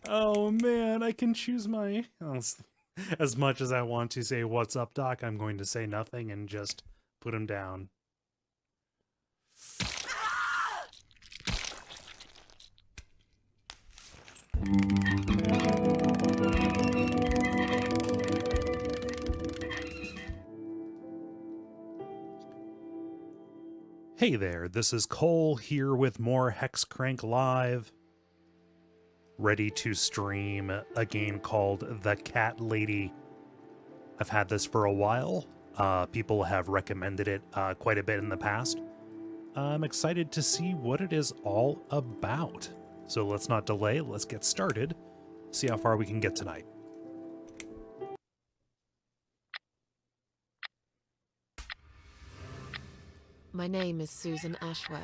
Oh man, I can choose my. As much as I want to say "What's up, Doc," I'm going to say nothing and just put him down. Hey there, this is Cole here with more Hexcrank Live, ready to stream a game called The Cat Lady. I've had this for a while. People have recommended it quite a bit in the past. I'm excited to see what it is all about. So let's not delay, let's get started, see how far we can get tonight. My name is Susan Ashworth.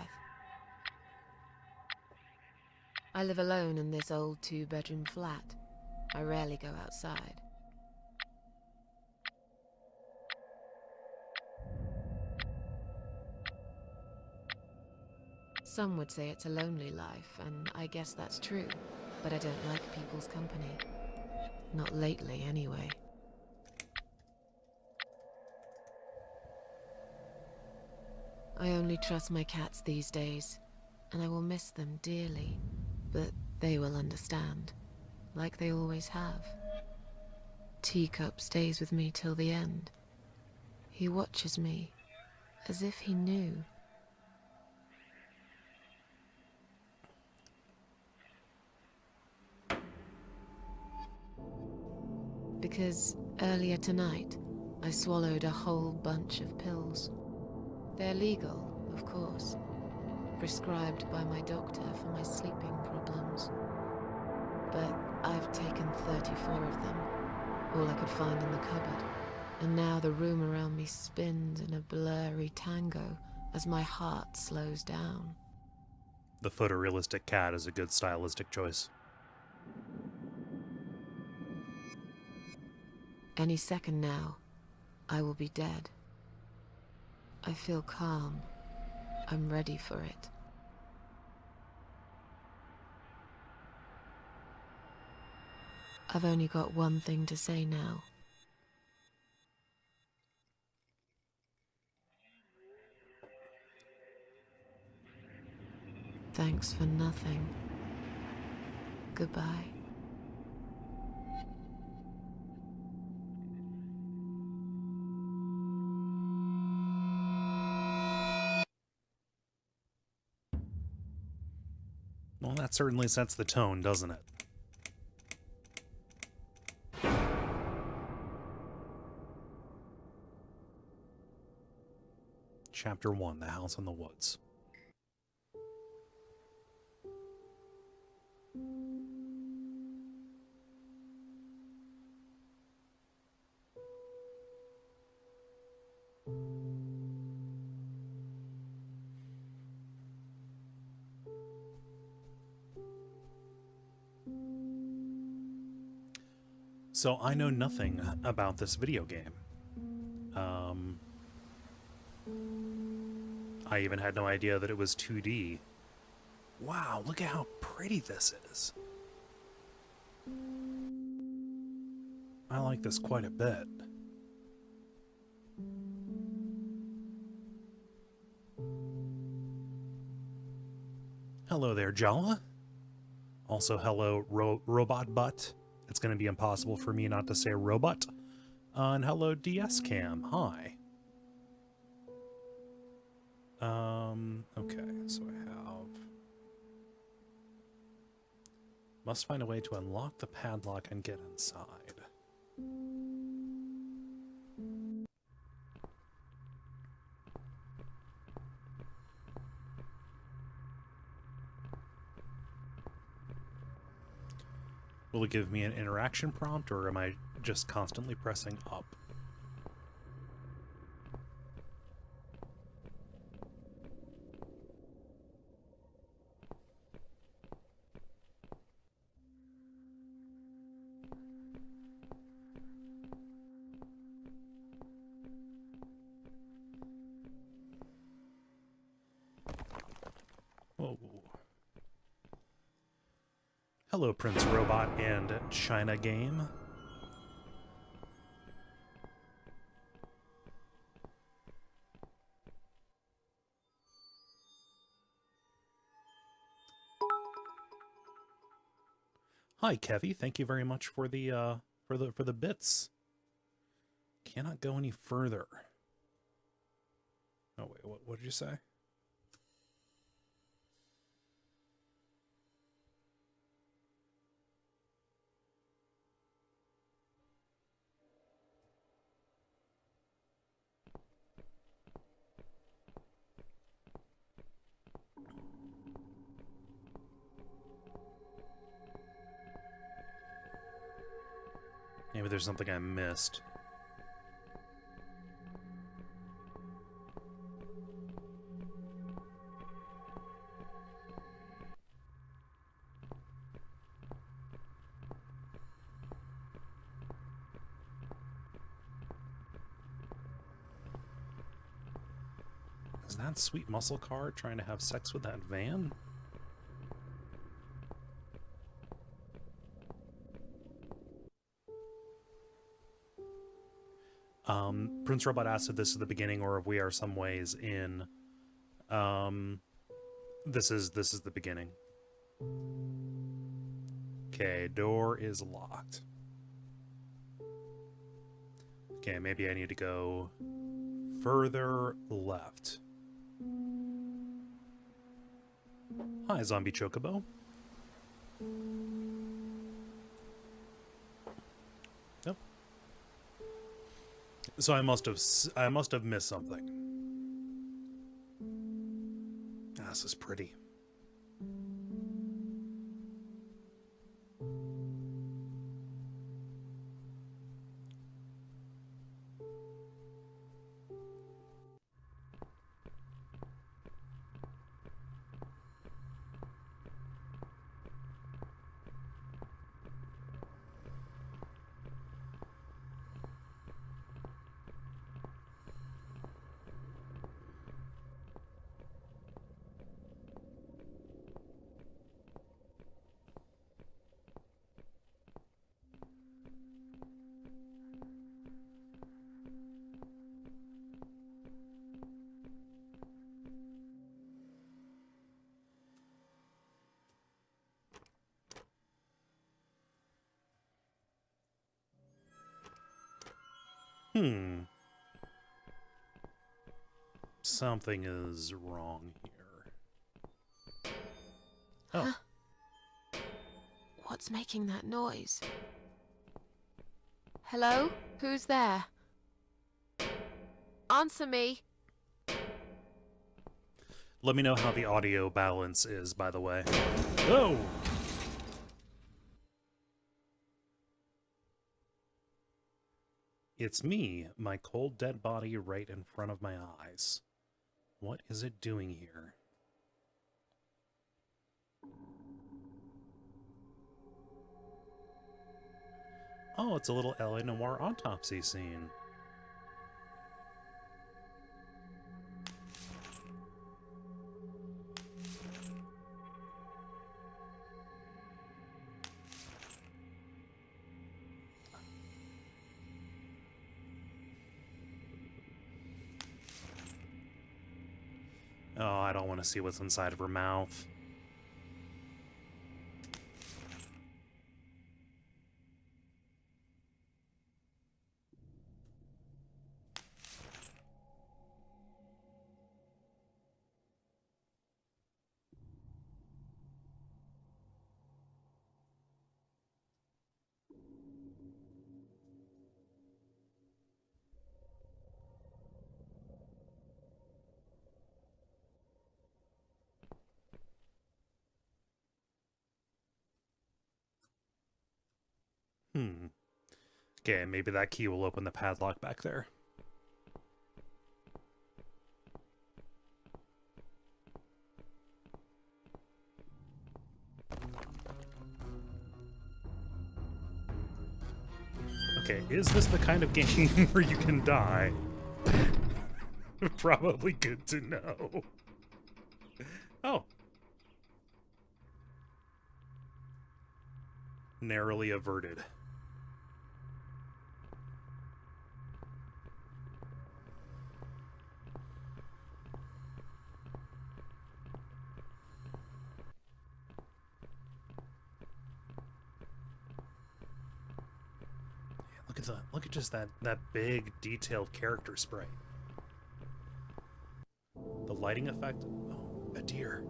I live alone in this old two-bedroom flat. I rarely go outside. Some would say it's a lonely life, and I guess that's true, but I don't like people's company. Not lately, anyway. I only trust my cats these days, and I will miss them dearly, but they will understand, like they always have. Teacup stays with me till the end. He watches me, as if he knew. Because earlier tonight, I swallowed a whole bunch of pills. They're legal, of course, prescribed by my doctor for my sleeping problems. But I've taken 34 of them, all I could find in the cupboard. And now the room around me spins in a blurry tango as my heart slows down. The photorealistic cat is a good stylistic choice. Any second now, I will be dead. I feel calm. I'm ready for it. I've only got one thing to say now. Thanks for nothing. Goodbye. Well, that certainly sets the tone, doesn't it? Chapter 1, The House in the Woods. So I know nothing about this video game. I even had no idea that it was 2D. Wow, look at how pretty this is. I like this quite a bit. Hello there, Jala. Also, hello, Robot Butt. It's going to be impossible for me not to say robot. And hello, DS Cam. Hi. Okay, so I have... Must find a way to unlock the padlock and get inside. Will it give me an interaction prompt, or am I just constantly pressing up? Whoa. Hello, Prince Robot and China Game. Hi, Kevy. Thank you very much for the for the bits. Cannot go any further. Oh wait, what did you say? Maybe there's something I missed. Is that sweet muscle car trying to have sex with that van? Prince Robot asked if this is the beginning or if we are some ways in. This is the beginning. Okay, door is locked. Okay, maybe I need to go further left. Hi, Zombie Chocobo. Nope. So I must have missed something. Ah, this is pretty. Something is wrong here. Oh. Huh? What's making that noise? Hello? Who's there? Answer me. Let me know how the audio balance is, by the way. Oh! It's me, my cold dead body right in front of my eyes. What is it doing here? Oh, it's a little L.A. Noire autopsy scene. Oh, I don't want to see what's inside of her mouth. Okay, maybe that key will open the padlock back there. Okay, is this the kind of game where you can die? Probably good to know. Oh. Narrowly averted. Look at just that big detailed character sprite. The lighting effect. Oh, a deer.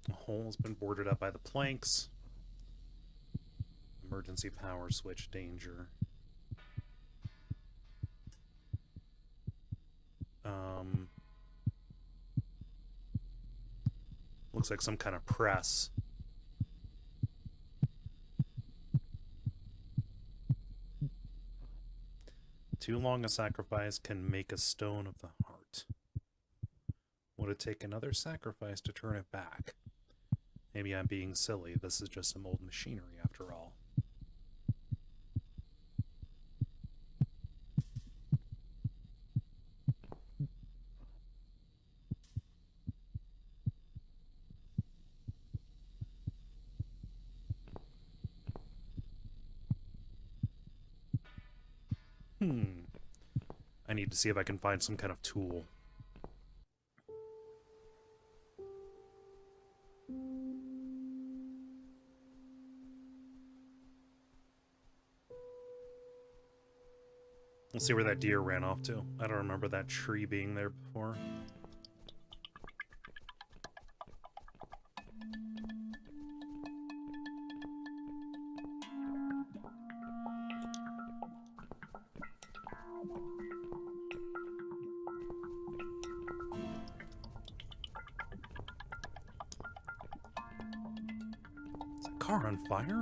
The hole's been boarded up by the planks. Emergency power switch danger. Looks like some kind of press. Too long a sacrifice can make a stone of the heart. Would it take another sacrifice to turn it back? Maybe I'm being silly. This is just some old machinery after all. I need to see if I can find some kind of tool. Let's see where that deer ran off to. I don't remember that tree being there before. Is that car on fire?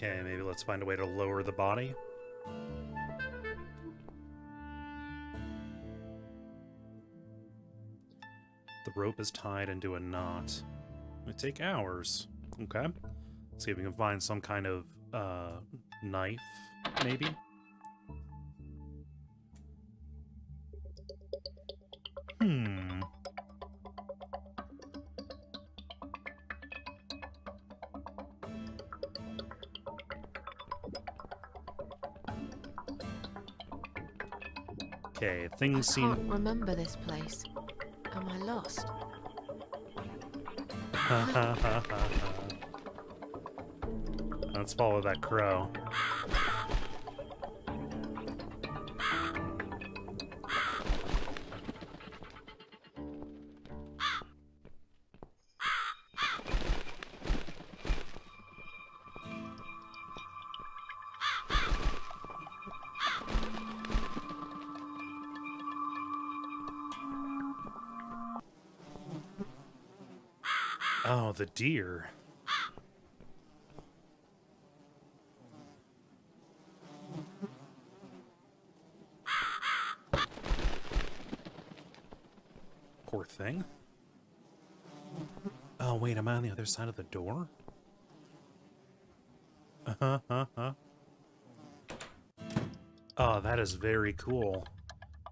Okay, maybe let's find a way to lower the body. The rope is tied into a knot. It would take hours. Okay. Let's see if we can find some kind of knife, maybe. Okay, things seem... I can't remember this place. Am I lost? Let's follow that crow. Oh, the deer. Poor thing. Oh, wait, am I on the other side of the door? Oh, that is very cool.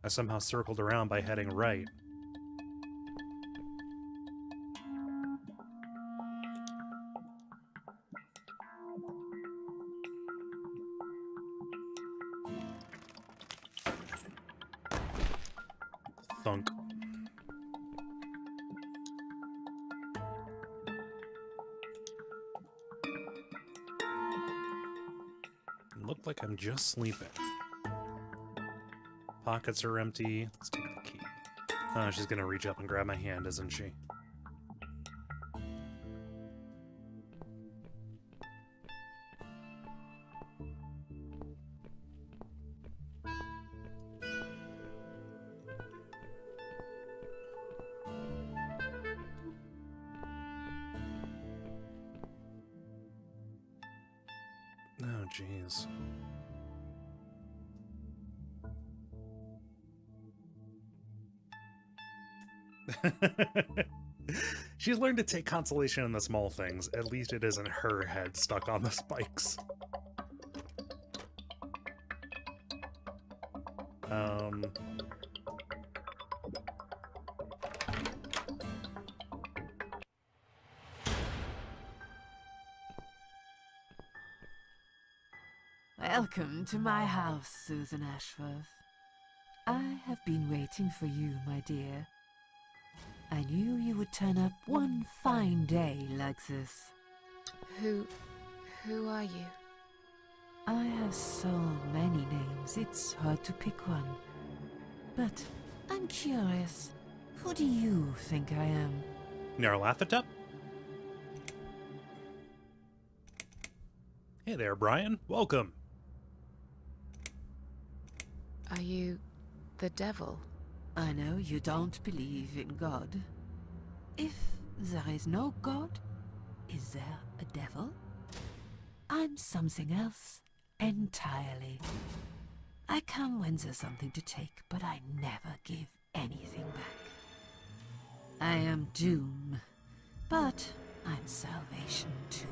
I somehow circled around by heading right. Thunk. look like I'm just sleeping. Pockets are empty. Let's take the key. Oh, she's gonna reach up and grab my hand, isn't she? Oh, jeez. She's learned to take consolation in the small things. At least it isn't her head stuck on the spikes. Welcome to my house, Susan Ashworth. I have been waiting for you, my dear. I knew you would turn up one fine day like this. Who are you? I have so many names, it's hard to pick one. But I'm curious, who do you think I am? Nyarlathotep? Hey there, Brian. Welcome. Are you the devil? I know you don't believe in God. If there is no God, is there a devil? I'm something else entirely. I come when there's something to take, but I never give anything back. I am doom, but I'm salvation too.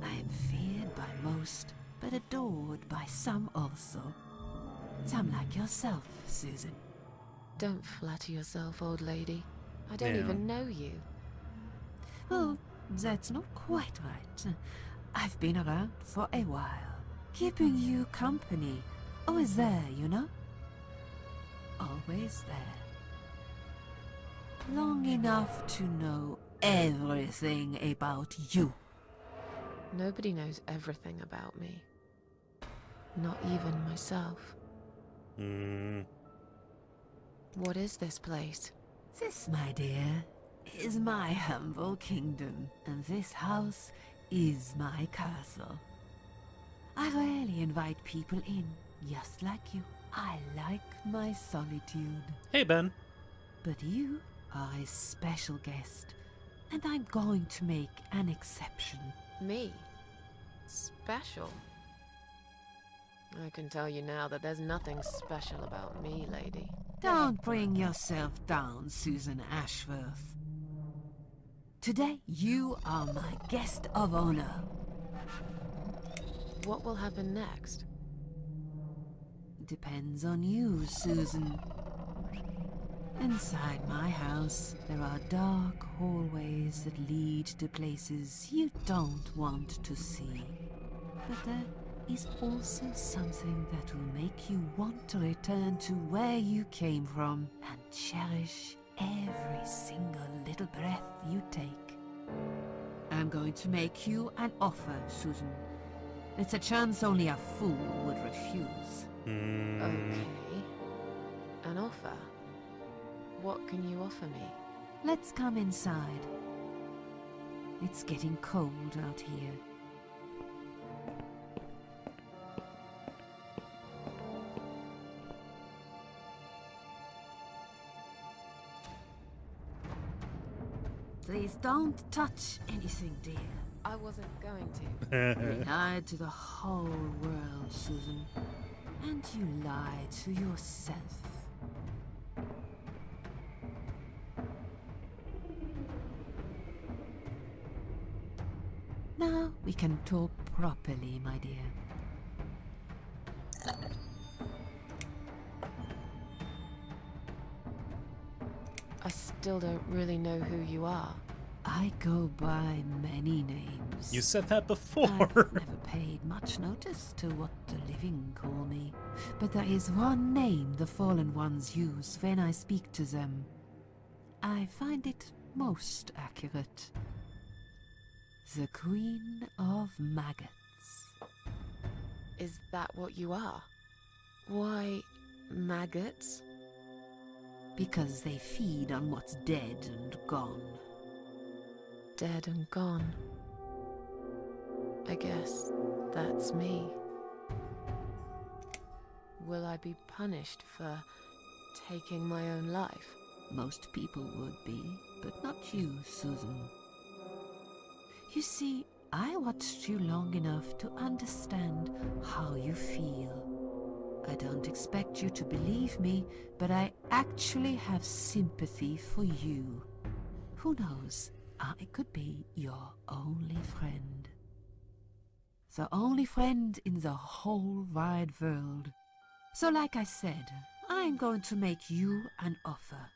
I am feared by most, but adored by some also. Some like yourself, Susan. Don't flatter yourself, old lady. I don't Yeah. even know you. Well, that's not quite right. I've been around for a while, keeping you company. Always there, you know? Always there. Long enough to know everything about you. Nobody knows everything about me. Not even myself. What is this place? This, my dear, is my humble kingdom, and this house is my castle. I rarely invite people in, just like you. I like my solitude. Hey, Ben. But you are a special guest, and I'm going to make an exception. Me? Special? I can tell you now that there's nothing special about me, lady. Don't bring yourself down, Susan Ashworth. Today, you are my guest of honor. What will happen next? Depends on you, Susan. Inside my house, there are dark hallways that lead to places you don't want to see. But there is also something that will make you want to return to where you came from and cherish every single little breath you take. I'm going to make you an offer, Susan. It's a chance only a fool would refuse. Okay. An offer? What can you offer me? Let's come inside. It's getting cold out here. Please don't touch anything, dear. I wasn't going to. You lied to the whole world, Susan. And you lied to yourself. Now we can talk properly, my dear. I still don't really know who you are. I go by many names. You said that before. I've never paid much notice to what the living call me, but there is one name the fallen ones use when I speak to them. I find it most accurate. The Queen of Maggots. Is that what you are? Why, maggots? Because they feed on what's dead and gone. Dead and gone. I guess that's me. Will I be punished for taking my own life? Most people would be, but not you, Susan. You see, I watched you long enough to understand how you feel. I don't expect you to believe me, but I actually have sympathy for you. Who knows, I could be your only friend. The only friend in the whole wide world. So like I said, I'm going to make you an offer.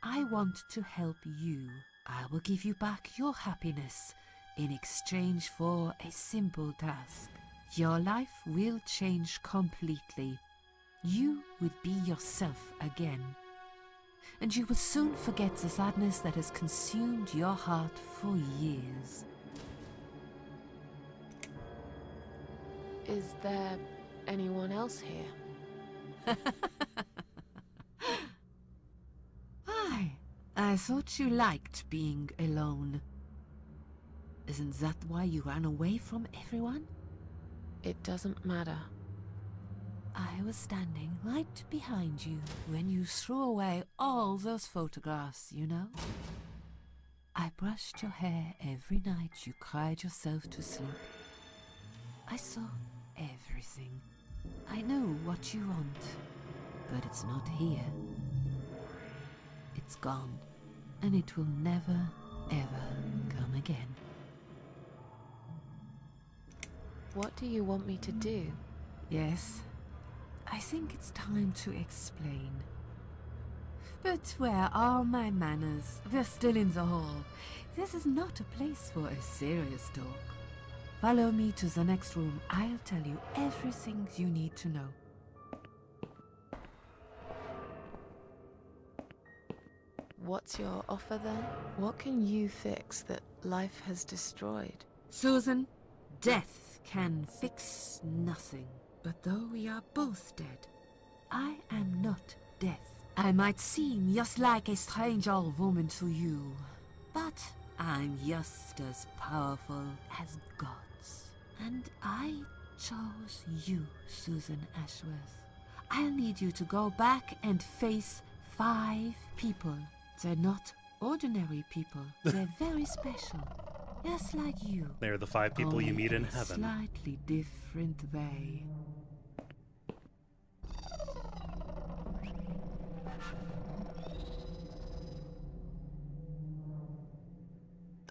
I want to help you. I will give you back your happiness in exchange for a simple task. Your life will change completely. You will be yourself again. And you will soon forget the sadness that has consumed your heart for years. Is there anyone else here? I thought you liked being alone. Isn't that why you ran away from everyone? It doesn't matter. I was standing right behind you when you threw away all those photographs, you know? I brushed your hair every night you cried yourself to sleep. I saw everything. I know what you want, but it's not here. It's gone, and it will never, ever come again. What do you want me to do? Yes, I think it's time to explain. But where are my manners? We're still in the hall. This is not a place for a serious talk. Follow me to the next room. I'll tell you everything you need to know. What's your offer then? What can you fix that life has destroyed? Susan, death can fix nothing. But though we are both dead, I am not death. I might seem just like a strange old woman to you, but I'm just as powerful as gods. And I chose you, Susan Ashworth. I'll need you to go back and face 5 people. They're not ordinary people. They're very special. Just like you. They're the 5 people you Only meet in a heaven. Slightly different way.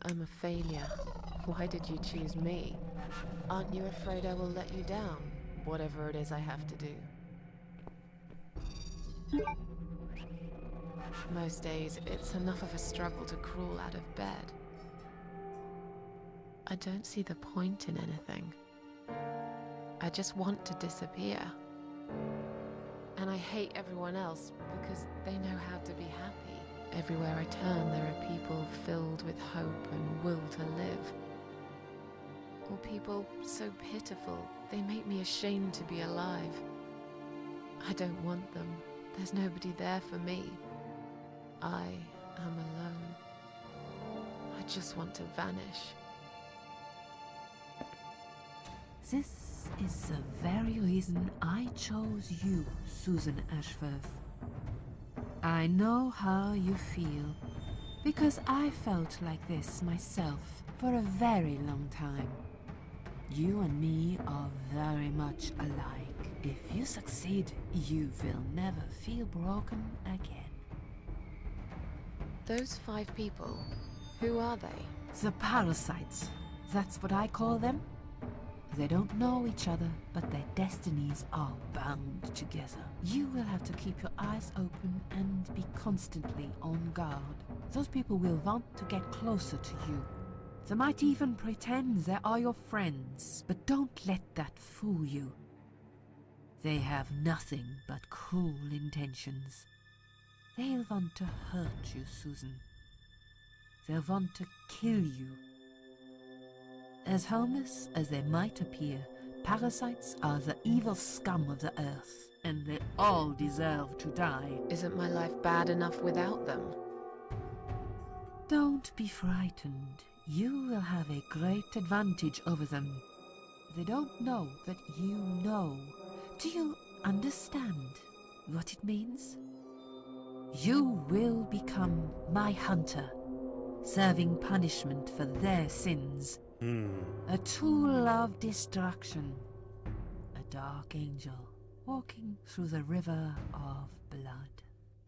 I'm a failure. Why did you choose me? Aren't you afraid I will let you down, whatever it is I have to do? Most days, it's enough of a struggle to crawl out of bed. I don't see the point in anything. I just want to disappear. And I hate everyone else because they know how to be happy. Everywhere I turn, there are people filled with hope and will to live. Or people so pitiful, they make me ashamed to be alive. I don't want them. There's nobody there for me. I am alone. I just want to vanish. This is the very reason I chose you, Susan Ashworth. I know how you feel, because I felt like this myself for a very long time. You and me are very much alike. If you succeed, you will never feel broken again. Those 5 people, who are they? The parasites, that's what I call them. They don't know each other, but their destinies are bound together. You will have to keep your eyes open and be constantly on guard. Those people will want to get closer to you. They might even pretend they are your friends, but don't let that fool you. They have nothing but cruel intentions. They'll want to hurt you, Susan. They'll want to kill you. As harmless as they might appear, parasites are the evil scum of the earth, and they all deserve to die. Isn't my life bad enough without them? Don't be frightened. You will have a great advantage over them. They don't know that you know. Do you understand what it means? You will become my hunter, serving punishment for their sins. A tool of destruction. A dark angel walking through the river of blood.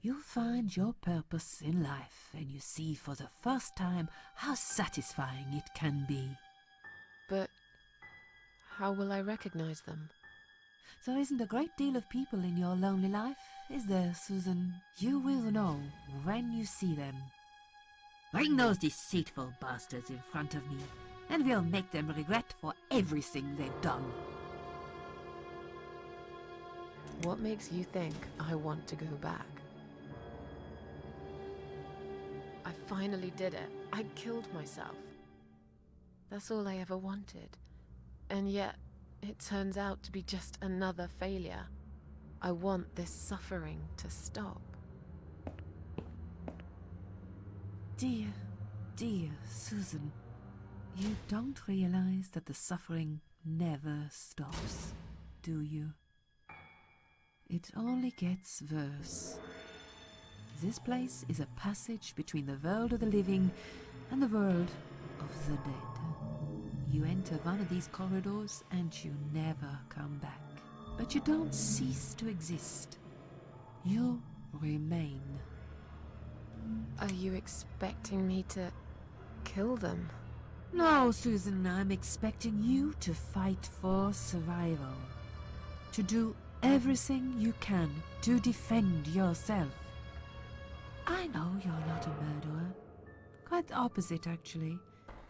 You find your purpose in life, and you see for the first time how satisfying it can be. But how will I recognize them? There isn't a great deal of people in your lonely life, is there, Susan? You will know when you see them. Bring those deceitful bastards in front of me, and we'll make them regret for everything they've done. What makes you think I want to go back? I finally did it. I killed myself. That's all I ever wanted. And yet, it turns out to be just another failure. I want this suffering to stop. Dear, dear Susan, you don't realize that the suffering never stops, do you? It only gets worse. This place is a passage between the world of the living and the world of the dead. You enter one of these corridors and you never come back. But you don't cease to exist. You remain. Are you expecting me to kill them? No, Susan, I'm expecting you to fight for survival. To do everything you can to defend yourself. I know you're not a murderer. Quite the opposite, actually.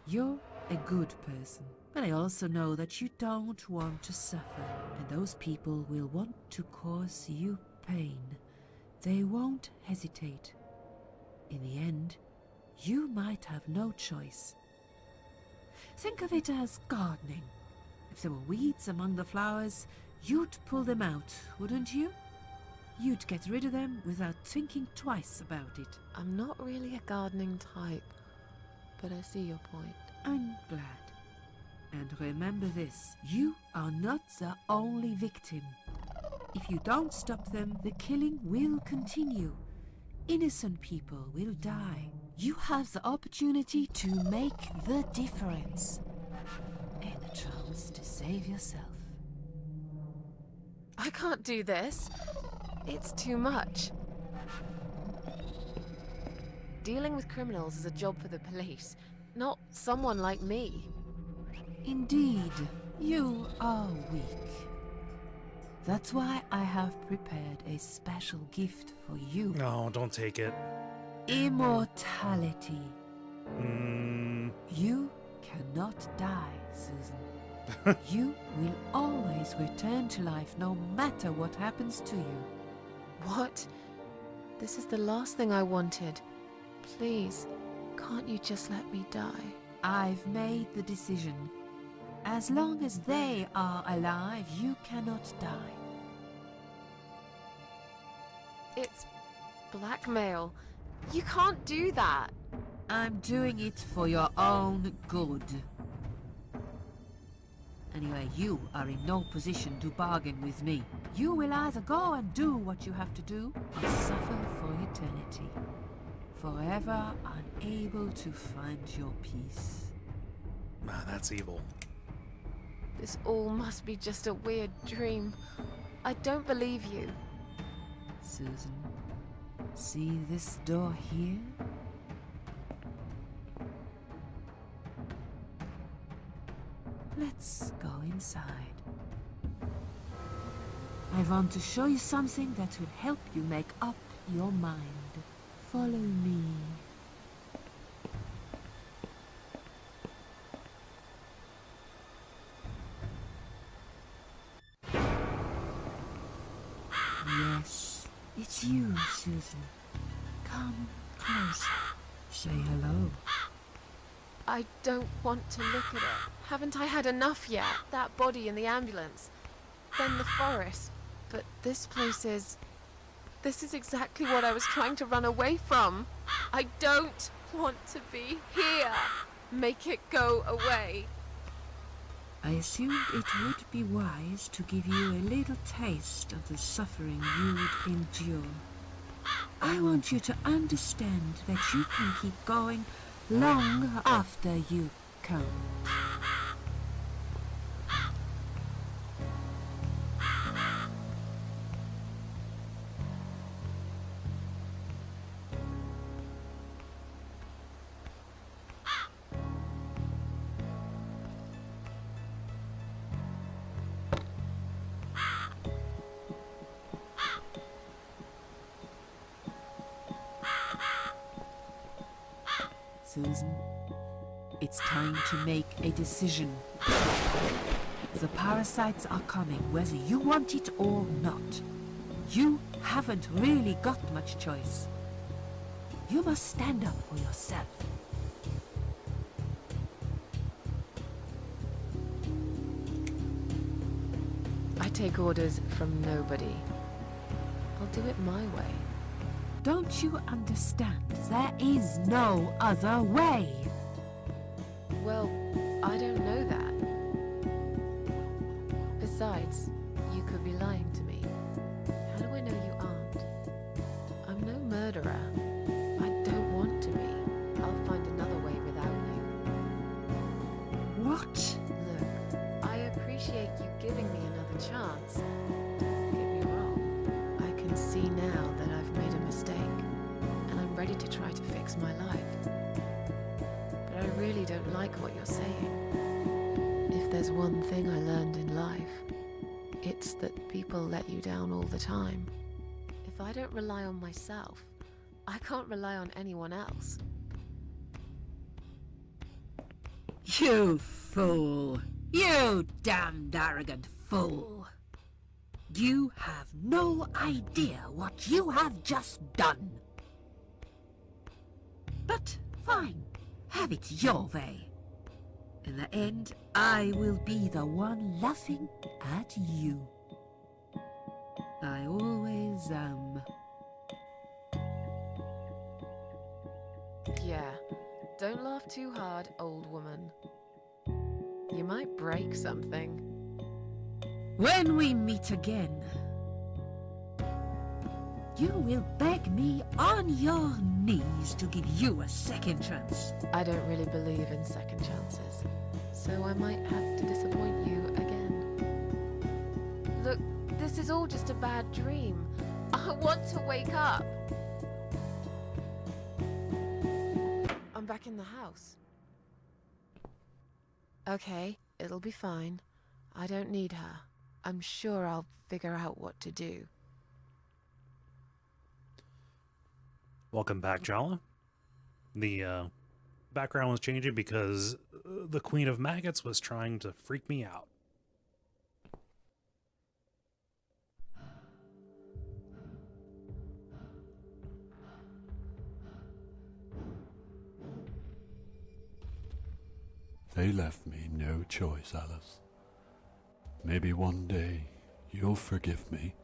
You're a good person. But I also know that you don't want to suffer, and those people will want to cause you pain. They won't hesitate. In the end, you might have no choice. Think of it as gardening. If there were weeds among the flowers, you'd pull them out, wouldn't you? You'd get rid of them without thinking twice about it. I'm not really a gardening type, but I see your point. I'm glad. And remember this, you are not the only victim. If you don't stop them, the killing will continue. Innocent people will die. You have the opportunity to make the difference. And a chance to save yourself. I can't do this. It's too much. Dealing with criminals is a job for the police, not someone like me. Indeed, you are weak. That's why I have prepared a special gift for you. No, don't take it. Immortality. You cannot die, Susan. You will always return to life no matter what happens to you. What? This is the last thing I wanted. Please, can't you just let me die? I've made the decision. As long as they are alive, you cannot die. It's blackmail. You can't do that. I'm doing it for your own good. Anyway, you are in no position to bargain with me. You will either go and do what you have to do, or suffer for eternity. Forever unable to find your peace. Ah, that's evil. This all must be just a weird dream. I don't believe you. Susan, see this door here? Let's go inside. I want to show you something that will help you make up your mind. Follow me. Yes, it's you, Susan. Come closer. Say hello. I don't want to look at it. Haven't I had enough yet? That body in the ambulance. Then the forest. But this place is... This is exactly what I was trying to run away from. I don't want to be here. Make it go away. I assumed it would be wise to give you a little taste of the suffering you would endure. I want you to understand that you can keep going long after you come. Susan, it's time to make a decision. The parasites are coming, whether you want it or not. You haven't really got much choice. You must stand up for yourself. I take orders from nobody. I'll do it my way. Don't you understand? There is no other way. Well, I don't know that. Besides, you could be lying to me. How do I know you aren't? I'm no murderer. I don't want to be. I'll find another way without you. What? Look, I appreciate you giving me another chance. Don't get me wrong. I can see now that I've made a mistake, and I'm ready to try to fix my life. But I really don't like what you're saying. If there's one thing I learned in life, it's that people let you down all the time. If I don't rely on myself, I can't rely on anyone else. You fool! You damned arrogant fool! You have no idea what you have just done. But fine, have it your way. In the end, I will be the one laughing at you. I always am. Yeah, don't laugh too hard, old woman. You might break something. When we meet again, you will beg me on your knees to give you a second chance. I don't really believe in second chances, so I might have to disappoint you again. Look, this is all just a bad dream. I want to wake up. I'm back in the house. Okay, it'll be fine. I don't need her. I'm sure I'll figure out what to do. Welcome back, Jala. The background was changing because the Queen of Maggots was trying to freak me out. They left me no choice, Alice. Maybe one day you'll forgive me.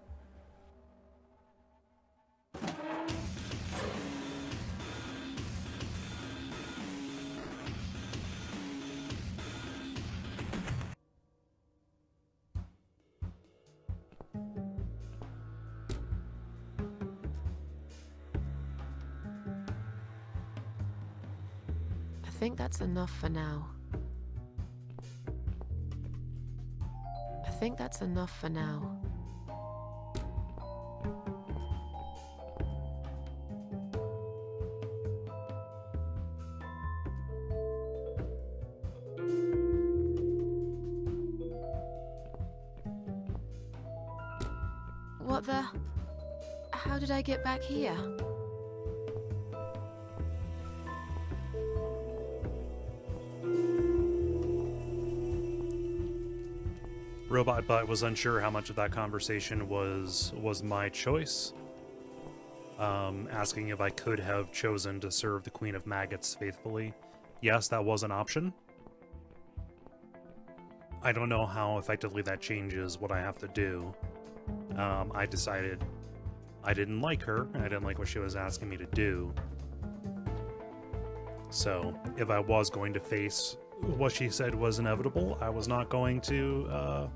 I think that's enough for now. I think that's enough for now. What the? How did I get back here? Robot Butt was unsure how much of that conversation was my choice, asking if I could have chosen to serve the Queen of Maggots faithfully. yes, that was an option. I don't know how effectively that changes what I have to do. I decided I didn't like her, and I didn't like what she was asking me to do. So, if I was going to face what she said was inevitable, I was not going to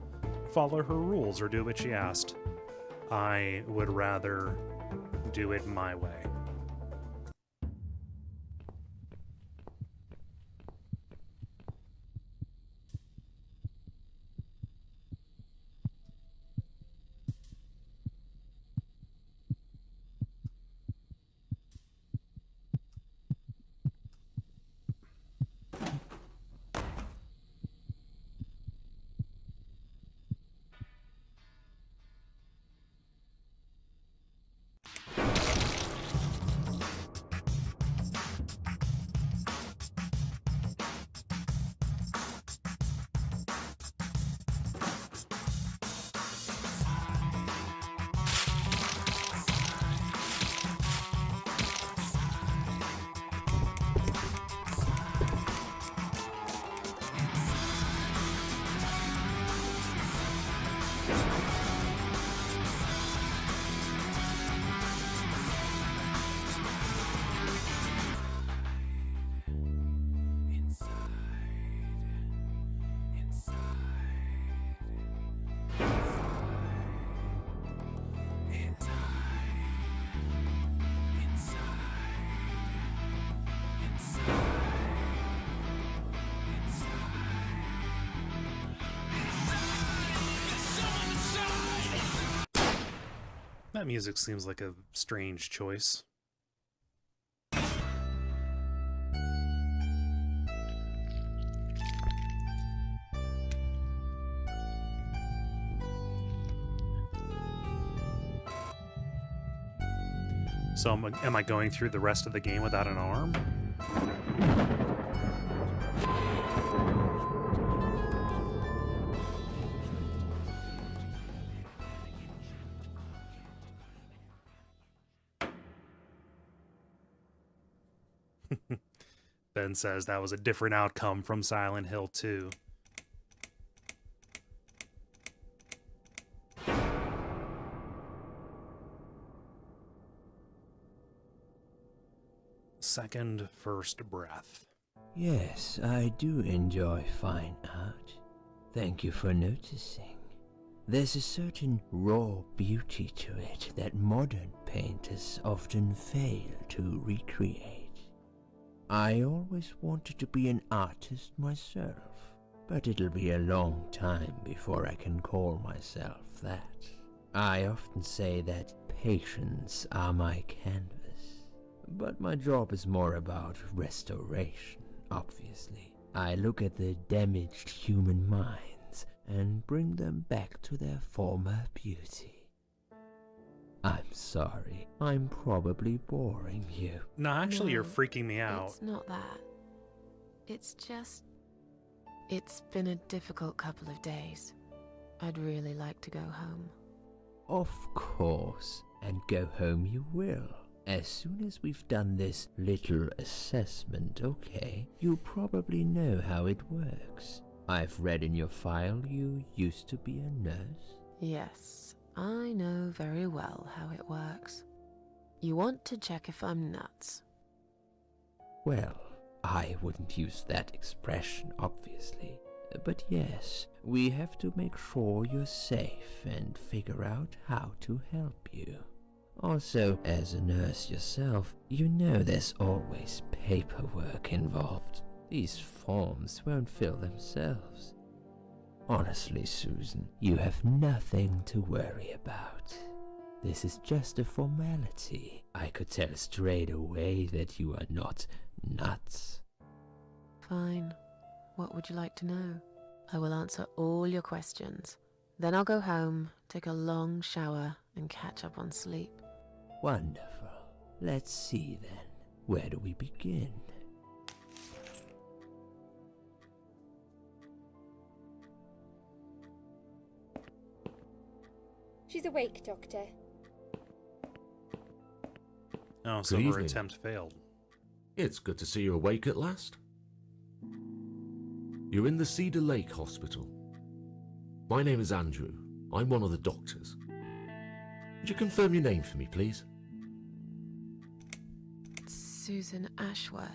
follow her rules or do what she asked. I would rather do it my way. That music seems like a strange choice. So am I going through the rest of the game without an arm? Ben says that was a different outcome from Silent Hill 2. Second first breath. Yes, I do enjoy fine art. Thank you for noticing. There's a certain raw beauty to it that modern painters often fail to recreate. I always wanted to be an artist myself, but it'll be a long time before I can call myself that. I often say that patients are my canvas, but my job is more about restoration, obviously. I look at the damaged human minds and bring them back to their former beauty. I'm sorry, I'm probably boring you. No, actually, you're No, freaking me out. It's not that. It's just... It's been a difficult couple of days. I'd really like to go home. Of course, and go home you will. As soon as we've done this little assessment, okay? You probably know how it works. I've read in your file you used to be a nurse. Yes, I know very well how it works. You want to check if I'm nuts. Well, I wouldn't use that expression, obviously. But yes, we have to make sure you're safe and figure out how to help you. Also, as a nurse yourself, you know there's always paperwork involved. These forms won't fill themselves. Honestly, Susan, you have nothing to worry about. This is just a formality. I could tell straight away that you are not nuts. Fine. What would you like to know? I will answer all your questions. Then I'll go home, take a long shower, and catch up on sleep. Wonderful. Let's see then. Where do we begin? She's awake, Doctor. Oh, so Good her evening. attempt failed. It's good to see you awake at last. You're in the Cedar Lake Hospital. My name is Andrew. I'm one of the doctors. Would you confirm your name for me, please? Susan Ashworth.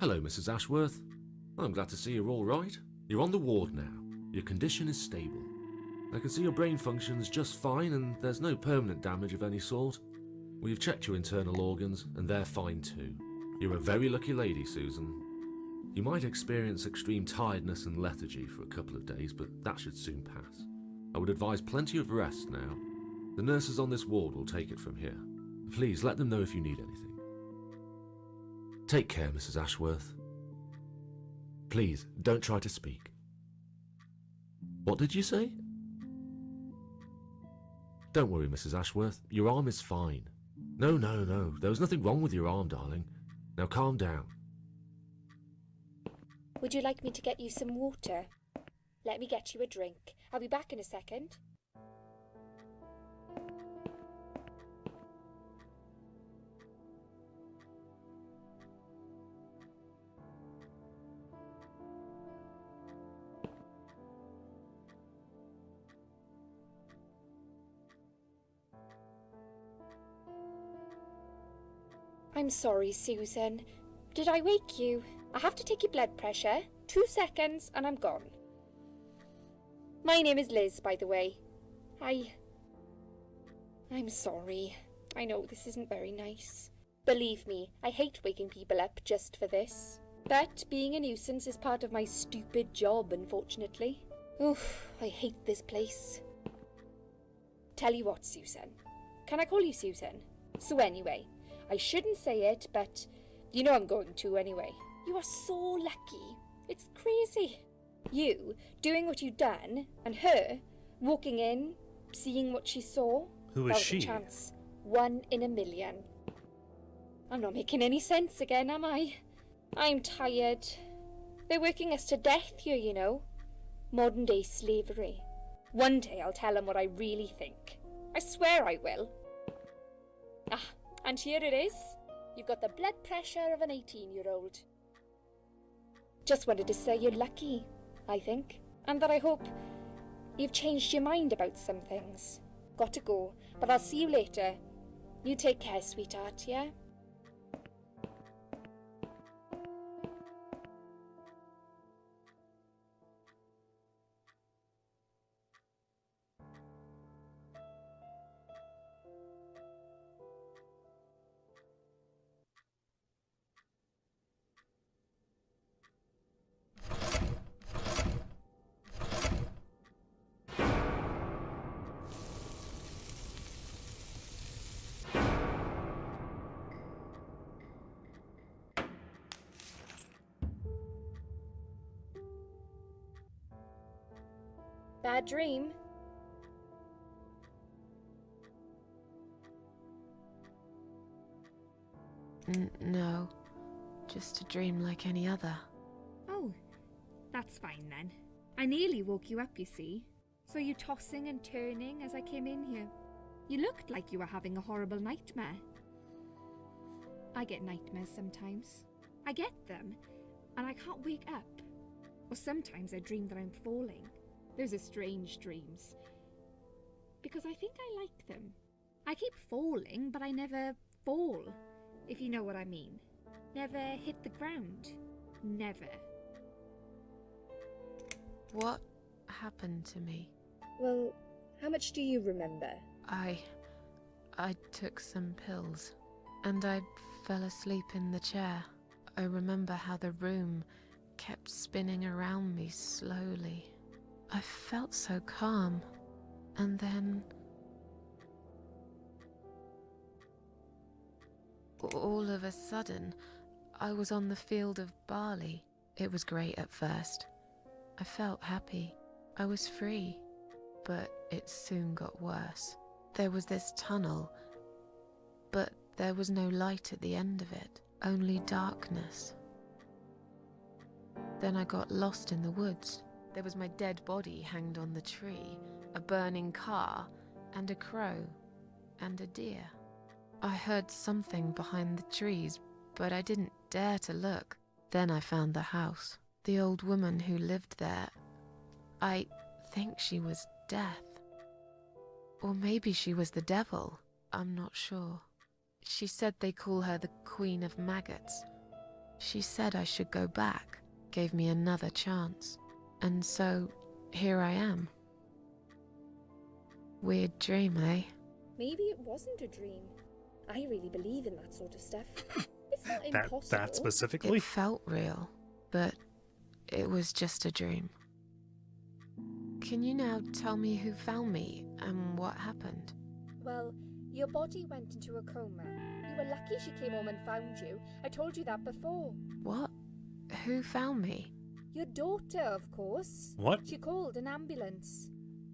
Hello, Mrs. Ashworth. I'm glad to see you're all right. You're on the ward now. Your condition is stable. I can see your brain functions just fine and there's no permanent damage of any sort. We've checked your internal organs and they're fine too. You're a very lucky lady, Susan. You might experience extreme tiredness and lethargy for a couple of days, but that should soon pass. I would advise plenty of rest now. The nurses on this ward will take it from here. Please let them know if you need anything. Take care, Mrs. Ashworth. Please, don't try to speak. What did you say? Don't worry, Mrs. Ashworth. Your arm is fine. No. There was nothing wrong with your arm, darling. Now calm down. Would you like me to get you some water? Let me get you a drink. I'll be back in a second. I'm sorry, Susan. Did I wake you? I have to take your blood pressure. 2 seconds and I'm gone. My name is Liz, by the way. I'm sorry. I know this isn't very nice. Believe me, I hate waking people up just for this. But being a nuisance is part of my stupid job, unfortunately. Oof, I hate this place. Tell you what, Susan. Can I call you Susan? So anyway, I shouldn't say it, but you know I'm going to anyway. You are so lucky. It's crazy. You doing what you've done, and her walking in, seeing what she saw. Who That is was she? a chance. 1 in a million. I'm not making any sense again, am I? I'm tired. They're working us to death here, you know. Modern day slavery. One day I'll tell them what I really think. I swear I will. Ah, and here it is. You've got the blood pressure of an 18-year-old. Just wanted to say you're lucky, I think. And that I hope you've changed your mind about some things. Got to go, but I'll see you later. You take care, sweetheart, yeah? Bad dream? No, just a dream like any other. Oh, that's fine then. I nearly woke you up, you see. Saw you tossing and turning as I came in here. You looked like you were having a horrible nightmare. I get nightmares sometimes. I get them, and I can't wake up. Or sometimes I dream that I'm falling. Those are strange dreams. Because I think I like them. I keep falling, but I never fall, if you know what I mean. Never hit the ground. Never. What happened to me? Well, how much do you remember? I took some pills, and I fell asleep in the chair. I remember how the room kept spinning around me slowly. I felt so calm, and then all of a sudden, I was on the field of barley. It was great at first. I felt happy. I was free, but it soon got worse. There was this tunnel, but there was no light at the end of it, only darkness. Then I got lost in the woods. There was my dead body hanged on the tree, a burning car, and a crow, and a deer. I heard something behind the trees, but I didn't dare to look. Then I found the house. The old woman who lived there, I think she was Death. Or maybe she was the devil, I'm not sure. She said they call her the Queen of Maggots. She said I should go back, gave me another chance. And so, here I am. Weird dream, eh? Maybe it wasn't a dream. I really believe in that sort of stuff. It's not impossible. That specifically? It felt real, but it was just a dream. Can you now tell me who found me and what happened? Well, your body went into a coma. You were lucky she came home and found you. I told you that before. What? Who found me? Your daughter, of course. What? She called an ambulance.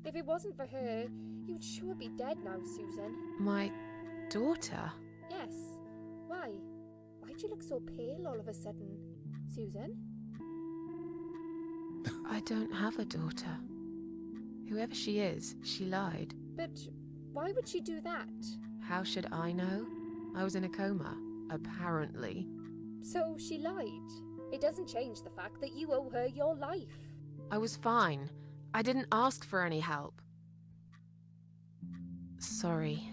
If it wasn't for her, you'd sure be dead now, Susan. My daughter? Yes. Why? Why'd you look so pale all of a sudden, Susan? I don't have a daughter. Whoever she is, she lied. But why would she do that? How should I know? I was in a coma, apparently. So she lied. It doesn't change the fact that you owe her your life. I was fine. I didn't ask for any help. Sorry.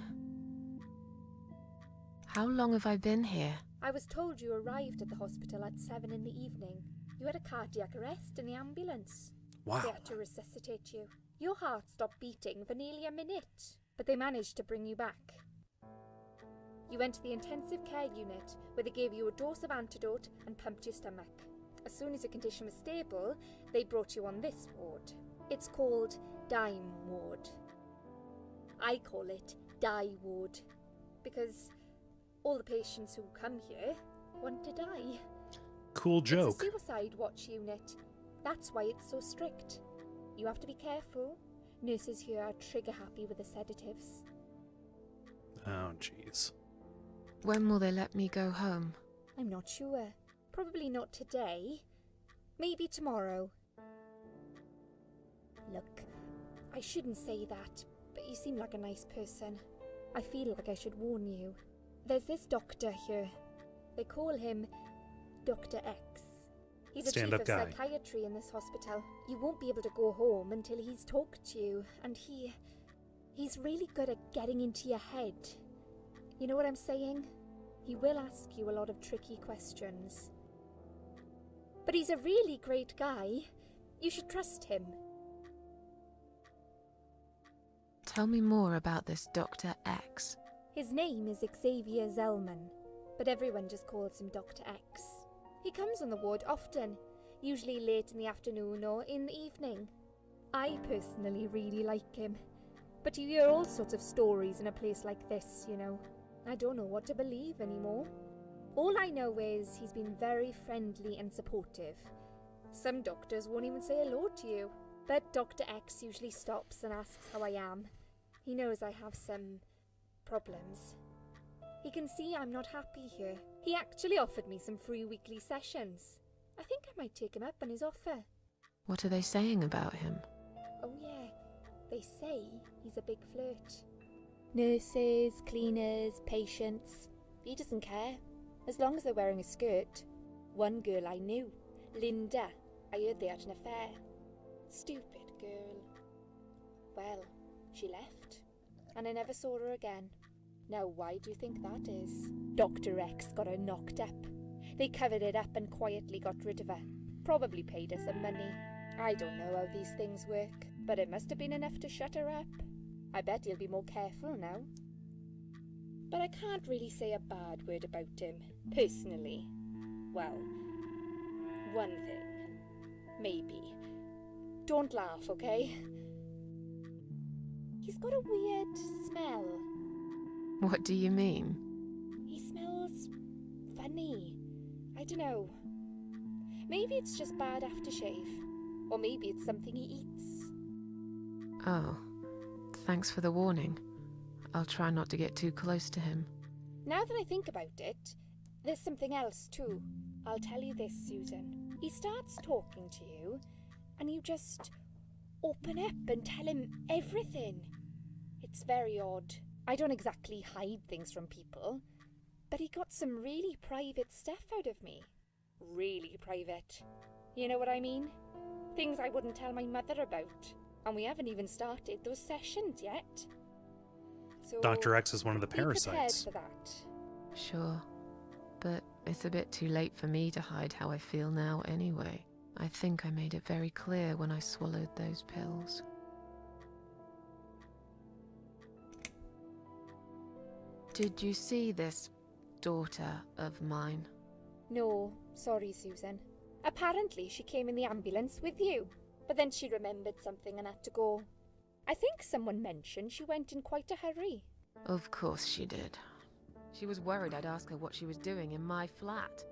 How long have I been here? I was told you arrived at the hospital at 7 in the evening. You had a cardiac arrest in the ambulance. Wow. They had to resuscitate you. Your heart stopped beating for nearly a minute, but they managed to bring you back. You went to the intensive care unit, where they gave you a dose of antidote and pumped your stomach. As soon as your condition was stable, they brought you on this ward. It's called Dime Ward. I call it Die Ward, because all the patients who come here want to die. Cool joke. It's a suicide watch unit. That's why it's so strict. You have to be careful. Nurses here are trigger happy with the sedatives. Oh, jeez. When will they let me go home? I'm not sure. Probably not today. Maybe tomorrow. Look, I shouldn't say that, but you seem like a nice person. I feel like I should warn you. There's this doctor here. They call him Dr. X. He's a chief Stand-up of guy. psychiatry in this hospital. You won't be able to go home until he's talked to you, and he's really good at getting into your head. You know what I'm saying? He will ask you a lot of tricky questions. But he's a really great guy. You should trust him. Tell me more about this Dr. X. His name is Xavier Zellman, but everyone just calls him Dr. X. He comes on the ward often, usually late in the afternoon or in the evening. I personally really like him, but you hear all sorts of stories in a place like this, you know. I don't know what to believe anymore. All I know is he's been very friendly and supportive. Some doctors won't even say hello to you, but Dr. X usually stops and asks how I am. He knows I have some problems. He can see I'm not happy here. He actually offered me some free weekly sessions. I think I might take him up on his offer. What are they saying about him? Oh yeah, they say he's a big flirt. Nurses, cleaners, patients. He doesn't care, as long as they're wearing a skirt. One girl I knew, Linda, I heard they had an affair. Stupid girl. Well, she left, and I never saw her again. Now why do you think that is? Dr. X got her knocked up. They covered it up and quietly got rid of her. Probably paid her some money. I don't know how these things work, but it must have been enough to shut her up. I bet he'll be more careful now. But I can't really say a bad word about him, personally. Well, one thing. Maybe. Don't laugh, okay? He's got a weird smell. What do you mean? He smells funny. I don't know. Maybe it's just bad aftershave. Or maybe it's something he eats. Oh, thanks for the warning. I'll try not to get too close to him. Now that I think about it, there's something else too. I'll tell you this, Susan. He starts talking to you, and you just open up and tell him everything. It's very odd. I don't exactly hide things from people, but he got some really private stuff out of me. Really private. You know what I mean? Things I wouldn't tell my mother about. And we haven't even started those sessions yet. So Dr. X is one of the be prepared parasites. for that. Sure. But it's a bit too late for me to hide how I feel now anyway. I think I made it very clear when I swallowed those pills. Did you see this daughter of mine? No, sorry, Susan. Apparently she came in the ambulance with you, but then she remembered something and had to go. I think someone mentioned she went in quite a hurry. Of course she did. She was worried I'd ask her what she was doing in my flat.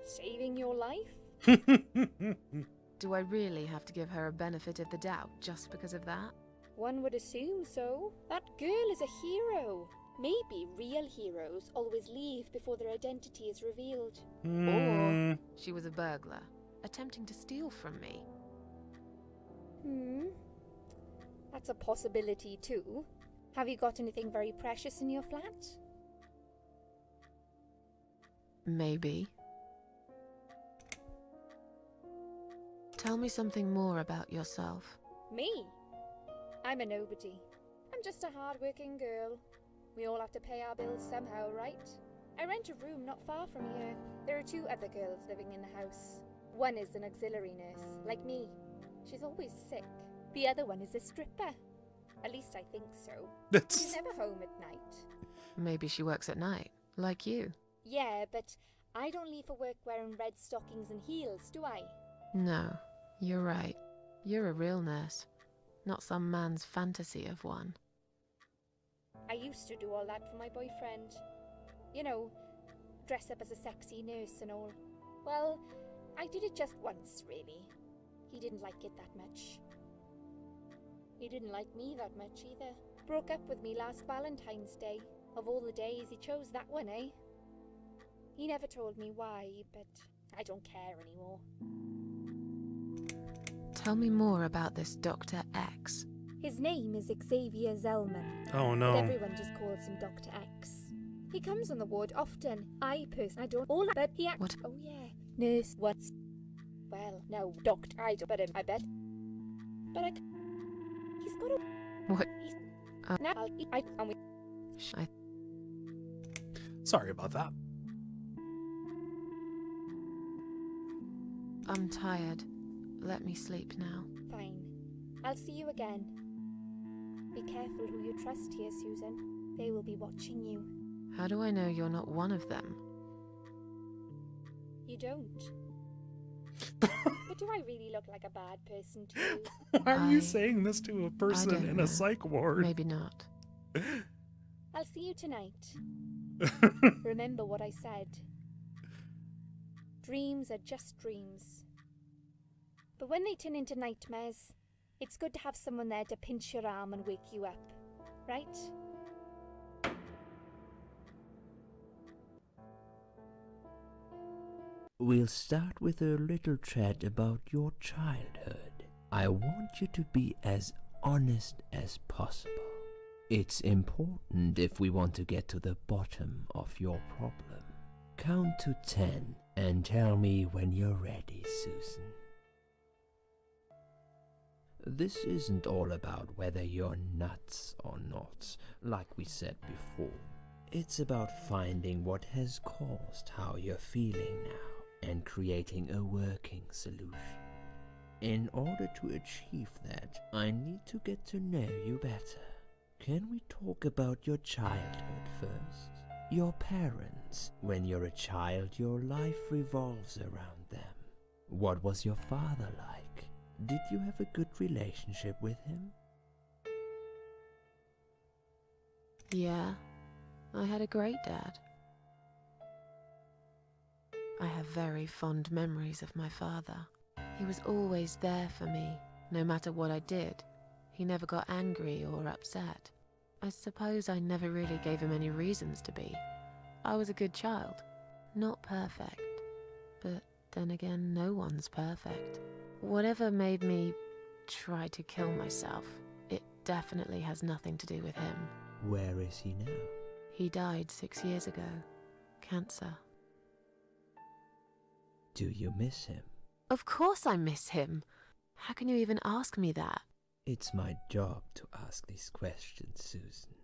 Saving your life? Do I really have to give her a benefit of the doubt just because of that? One would assume so. That girl is a hero. Maybe real heroes always leave before their identity is revealed. Or she was a burglar, attempting to steal from me. That's a possibility too. Have you got anything very precious in your flat? Maybe. Tell me something more about yourself. Me? I'm a nobody. I'm just a hard-working girl. We all have to pay our bills somehow, right? I rent a room not far from here. There are 2 other girls living in the house. One is an auxiliary nurse, like me. She's always sick. The other one is a stripper. At least I think so. She's never home at night. Maybe she works at night, like you. Yeah, but I don't leave for work wearing red stockings and heels, do I? No, you're right. You're a real nurse, not some man's fantasy of one. I used to do all that for my boyfriend. You know, dress up as a sexy nurse and all. Well, I did it just once, really. He didn't like it that much. He didn't like me that much either. Broke up with me last Valentine's Day. Of all the days, he chose that one, eh? He never told me why, but I don't care anymore. Tell me more about this Dr. X. His name is Xavier Zellman. Oh But no. everyone just calls him Dr. X. He comes on the ward often. I don't all that, but he What? Oh yeah, nurse once. Well, no, doctor. I don't, but I bet. But he's got a. What? He's Uh, now. And we. Sorry about that. I'm tired. Let me sleep now. Fine. I'll see you again. Be careful who you trust here, Susan. They will be watching you. How do I know you're not one of them? You don't. But do I really look like a bad person to you? Why are you I- saying this to a person don't in know. a psych ward? Maybe not. I'll see you tonight. Remember what I said. Dreams are just dreams. But when they turn into nightmares, it's good to have someone there to pinch your arm and wake you up, right? We'll start with a little chat about your childhood. I want you to be as honest as possible. It's important if we want to get to the bottom of your problem. Count to 10 and tell me when you're ready, Susan. This isn't all about whether you're nuts or not, like we said before. It's about finding what has caused how you're feeling now and creating a working solution. In order to achieve that, I need to get to know you better. Can we talk about your childhood first? Your parents. When you're a child, your life revolves around them. What was your father like? Did you have a good relationship with him? Yeah, I had a great dad. I have very fond memories of my father. He was always there for me, no matter what I did. He never got angry or upset. I suppose I never really gave him any reasons to be. I was a good child. Not perfect. But then again, no one's perfect. Whatever made me try to kill myself, it definitely has nothing to do with him. Where is he now? He died 6 years ago. Cancer. Do you miss him? Of course I miss him. How can you even ask me that? It's my job to ask these questions, Susan.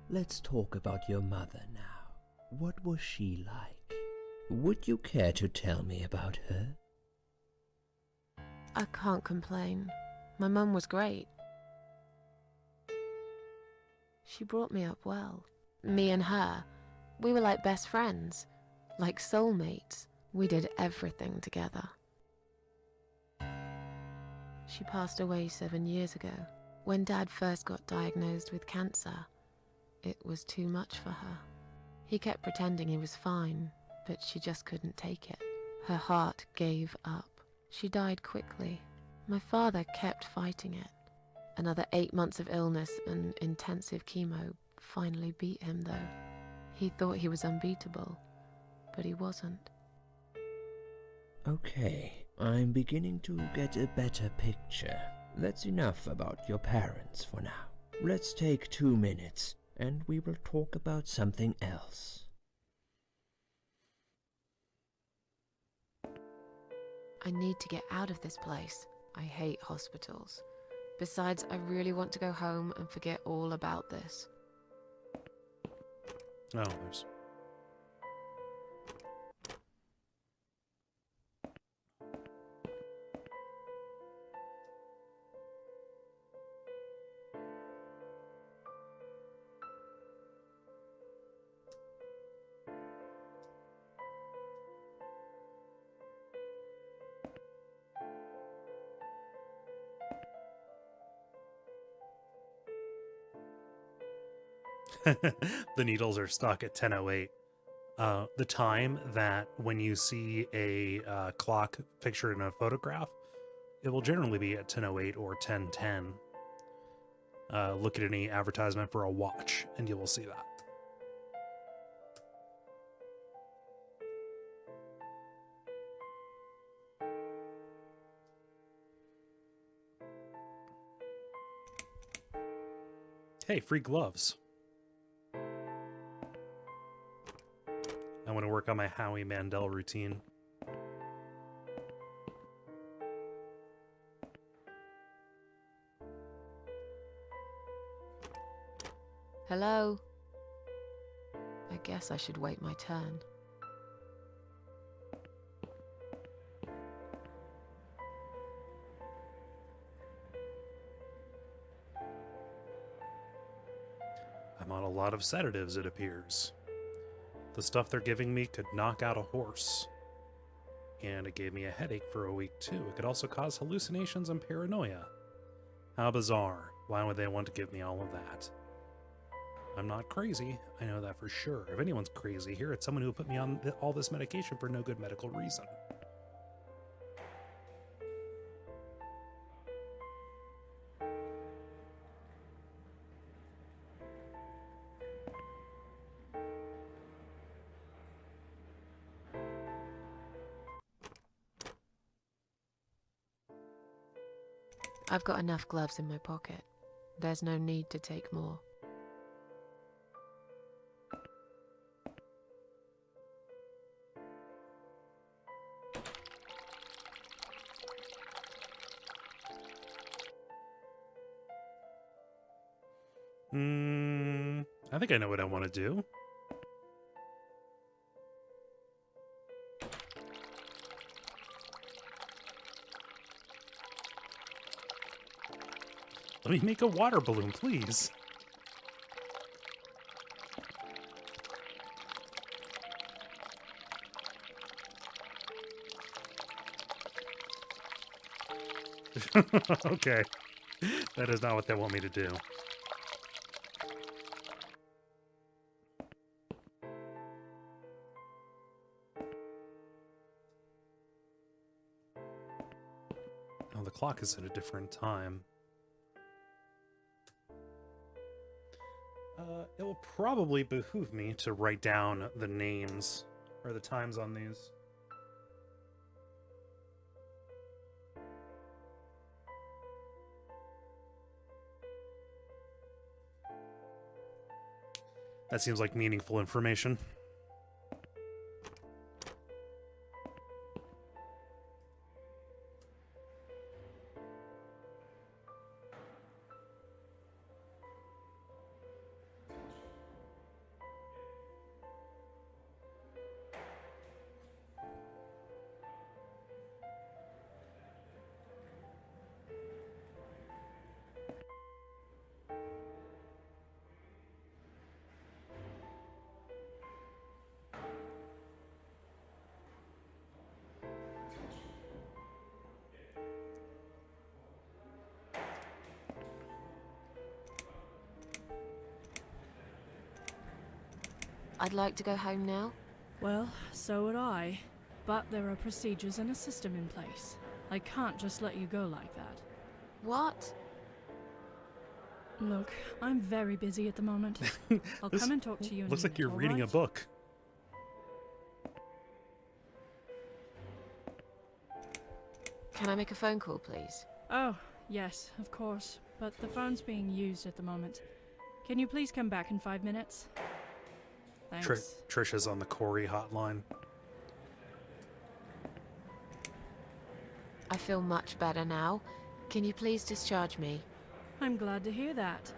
Let's talk about your mother now. What was she like? Would you care to tell me about her? I can't complain. My mum was great. She brought me up well. Me and her, we were like best friends, like soulmates. We did everything together. She passed away 7 years ago. When Dad first got diagnosed with cancer, it was too much for her. He kept pretending he was fine, but she just couldn't take it. Her heart gave up. She died quickly. My father kept fighting it. Another 8 months of illness and intensive chemo finally beat him, though. He thought he was unbeatable, but he wasn't. Okay, I'm beginning to get a better picture. That's enough about your parents for now. Let's take 2 minutes, and we will talk about something else. I need to get out of this place. I hate hospitals. Besides, I really want to go home and forget all about this. Oh, there's... The needles are stuck at 10:08. The time that when you see a clock pictured in a photograph, it will generally be at 10:08 or 10:10. Look at any advertisement for a watch, and you will see that. Hey, free gloves. I want to work on my Howie Mandel routine. Hello? I guess I should wait my turn. I'm on a lot of sedatives, it appears. The stuff they're giving me could knock out a horse. And it gave me a headache for a week, too. It could also cause hallucinations and paranoia. How bizarre. Why would they want to give me all of that? I'm not crazy. I know that for sure. If anyone's crazy here, it's someone who put me on all this medication for no good medical reason. I've got enough gloves in my pocket. There's no need to take more. I think I know what I want to do. Let me make a water balloon, please. Okay. That is not what they want me to do. Oh, the clock is at a different time. It will probably behoove me to write down the names or the times on these. That seems like meaningful information. I'd like to go home now. Well, so would I. But there are procedures and a system in place. I can't just let you go like that. What? Look, I'm very busy at the moment. I'll come and talk to you in Looks a like minute, you're all reading a right? book. Can I make a phone call, please? Oh, yes, of course. But the phone's being used at the moment. Can you please come back in 5 minutes? Thanks. Trisha's on the Corey hotline. I feel much better now. Can you please discharge me? I'm glad to hear that.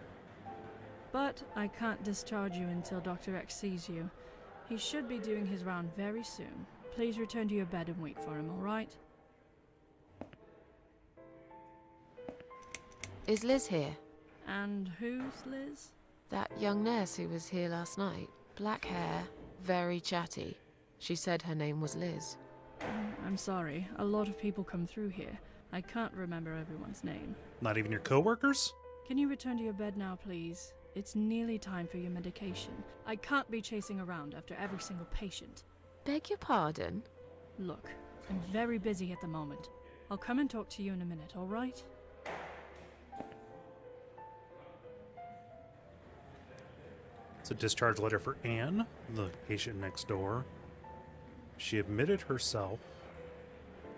But I can't discharge you until Dr. X sees you. He should be doing his round very soon. Please return to your bed and wait for him, all right? Is Liz here? And who's Liz? That young nurse who was here last night. Black hair, very chatty. She said her name was Liz. I'm sorry. A lot of people come through here. I can't remember everyone's name. Not even your coworkers? Can you return to your bed now, please? It's nearly time for your medication. I can't be chasing around after every single patient. Beg your pardon? Look, I'm very busy at the moment. I'll come and talk to you in a minute, all right? It's a discharge letter for Anne, the patient next door. She admitted herself,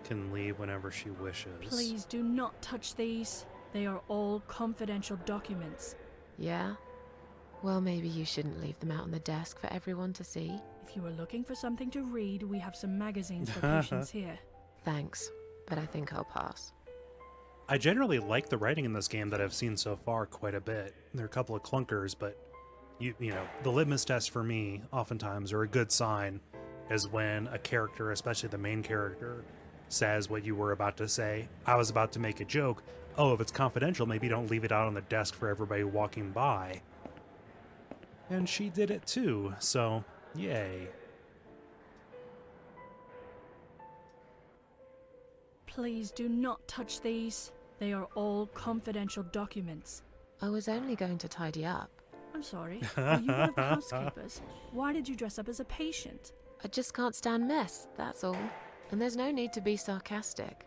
can leave whenever she wishes. Please do not touch these. They are all confidential documents. Yeah? Well, maybe you shouldn't leave them out on the desk for everyone to see. If you are looking for something to read, we have some magazines for patients here. Thanks, but I think I'll pass. I generally like the writing in this game that I've seen so far quite a bit. There are a couple of clunkers, but you know, the litmus test for me, oftentimes, or a good sign, is when a character, especially the main character, says what you were about to say. I was about to make a joke. Oh, if it's confidential, maybe don't leave it out on the desk for everybody walking by. And she did it too, so yay. Please do not touch these. They are all confidential documents. I was only going to tidy up. I'm sorry. Are you one of the housekeepers? Why did you dress up as a patient? I just can't stand mess, that's all. And there's no need to be sarcastic.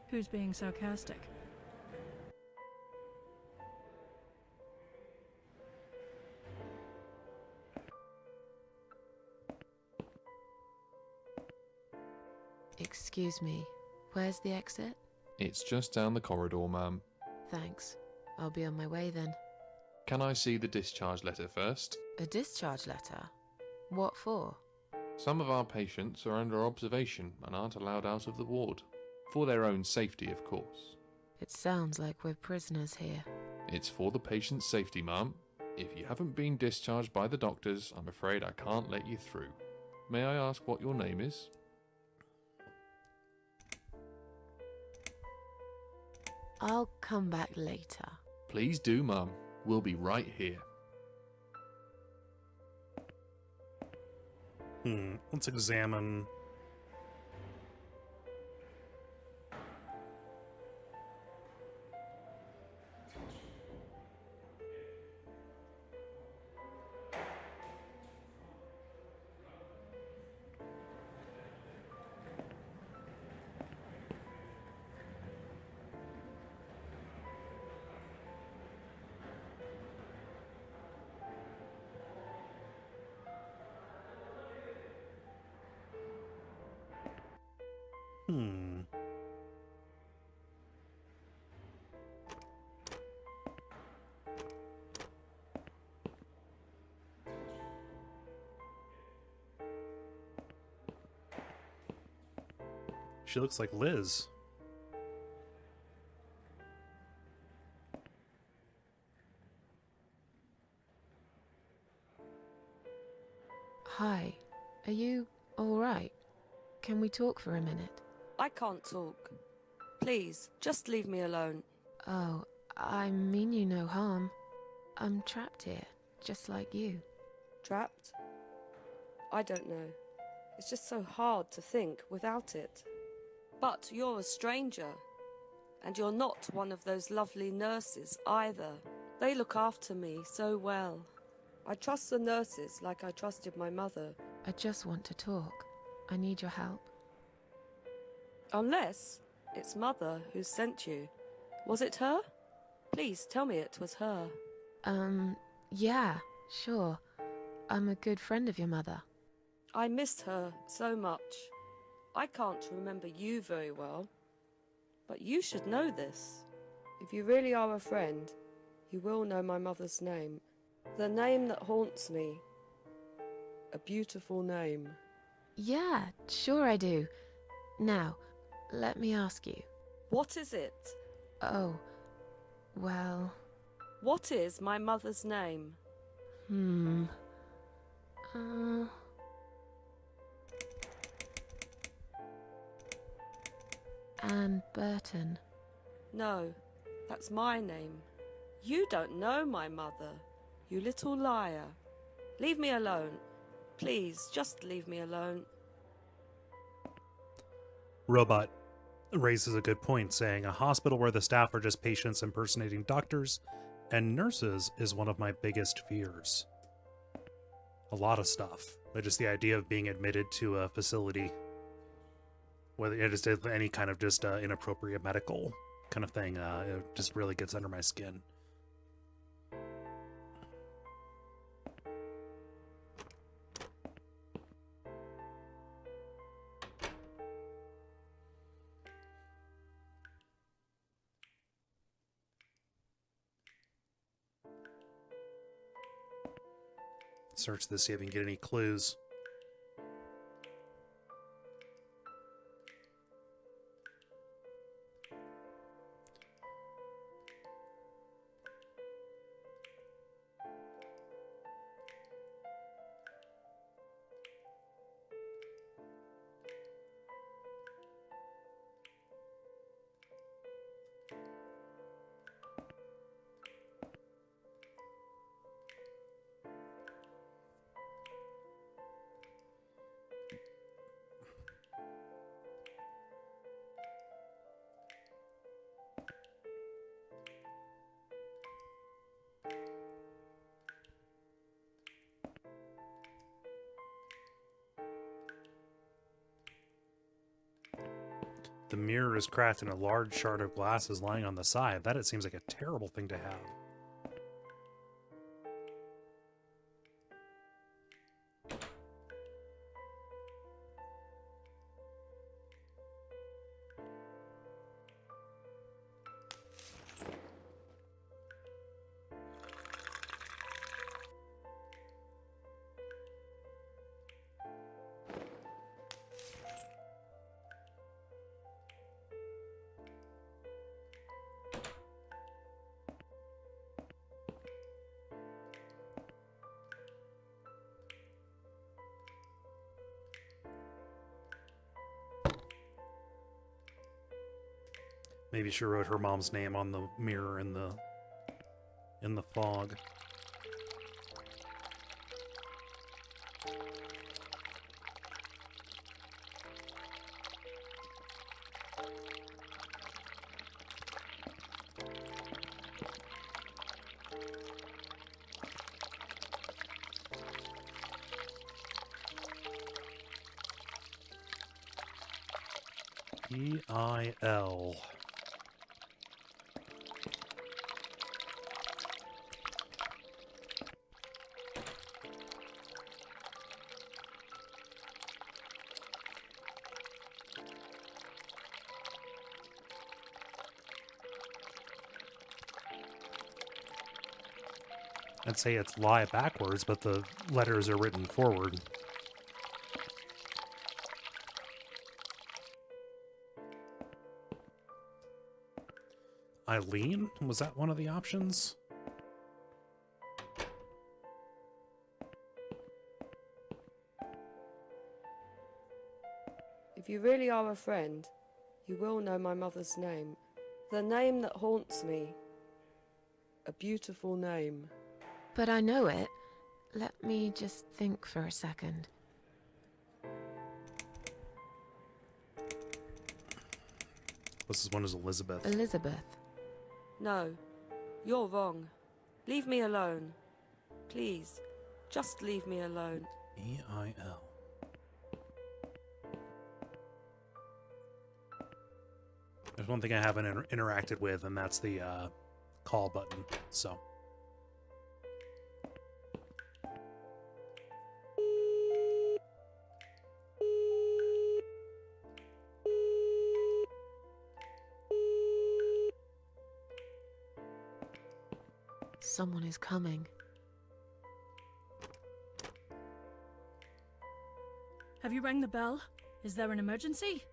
Who's being sarcastic? Excuse me, where's the exit? It's just down the corridor, ma'am. Thanks. I'll be on my way then. Can I see the discharge letter first? A discharge letter? What for? Some of our patients are under observation and aren't allowed out of the ward. For their own safety, of course. It sounds like we're prisoners here. It's for the patient's safety, ma'am. If you haven't been discharged by the doctors, I'm afraid I can't let you through. May I ask what your name is? I'll come back later. Please do, ma'am. We'll be right here. Let's examine. She looks like Liz. Hi. Are you alright? Can we talk for a minute? I can't talk. Please, just leave me alone. Oh, I mean you no harm. I'm trapped here, just like you. Trapped? I don't know. It's just so hard to think without it. But you're a stranger. And you're not one of those lovely nurses either. They look after me so well. I trust the nurses like I trusted my mother. I just want to talk. I need your help. Unless it's Mother who sent you. Was it her? Please tell me it was her. Yeah, sure. I'm a good friend of your mother. I missed her so much. I can't remember you very well. But you should know this. If you really are a friend, you will know my mother's name. The name that haunts me. A beautiful name. Yeah, sure I do. Now, let me ask you. What is it? Oh, well... What is my mother's name? Anne Burton. No, that's my name. You don't know my mother, you little liar. Leave me alone. Please, just leave me alone. Robot raises a good point, saying a hospital where the staff are just patients impersonating doctors and nurses is one of my biggest fears. A lot of stuff, but just the idea of being admitted to a facility, whether it is any kind of just inappropriate medical kind of thing, it just really gets under my skin. Search this, see if we can get any clues. The mirror is cracked and a large shard of glass is lying on the side. That it seems like a terrible thing to have. Maybe she wrote her mom's name on the mirror in the fog. E-I-L. I'd say it's lie backwards, but the letters are written forward. Eileen? Was that one of the options? If you really are a friend, you will know my mother's name. The name that haunts me. A beautiful name. But I know it. Let me just think for a second. This one is Elizabeth. Elizabeth. No, you're wrong. Leave me alone. Please, Just leave me alone. E-I-L. There's one thing I haven't interacted with, and that's the call button, so... Someone is coming. Have you rang the bell? Is there an emergency?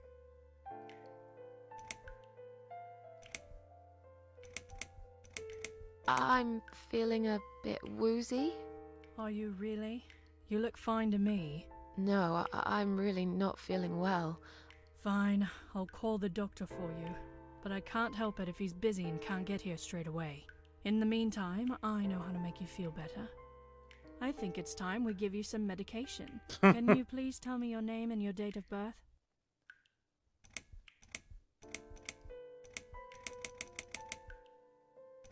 I'm feeling a bit woozy. Are you really? You look fine to me. No, I'm really not feeling well. Fine, I'll call the doctor for you. But I can't help it if he's busy and can't get here straight away. In the meantime, I know how to make you feel better. I think it's time we give you some medication. Can you please tell me your name and your date of birth?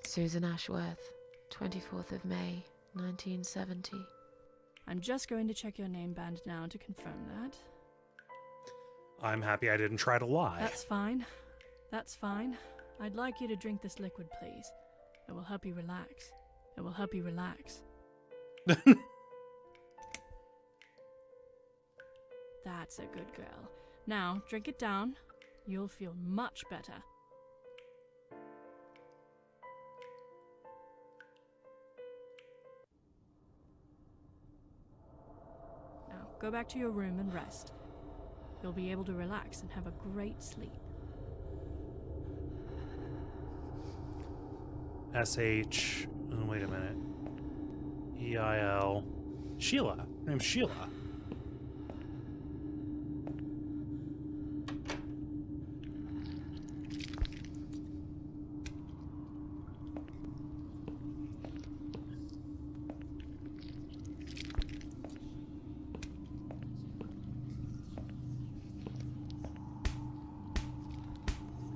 Susan Ashworth, 24th of May, 1970. I'm just going to check your name band now to confirm that. I'm happy I didn't try to lie. That's fine. That's fine. I'd like you to drink this liquid, please. It will help you relax. It will help you relax. That's a good girl. Now, drink it down. You'll feel much better. Now, go back to your room and rest. You'll be able to relax and have a great sleep. S-H... Oh, wait a minute. E-I-L... Sheila. Her name's Sheila.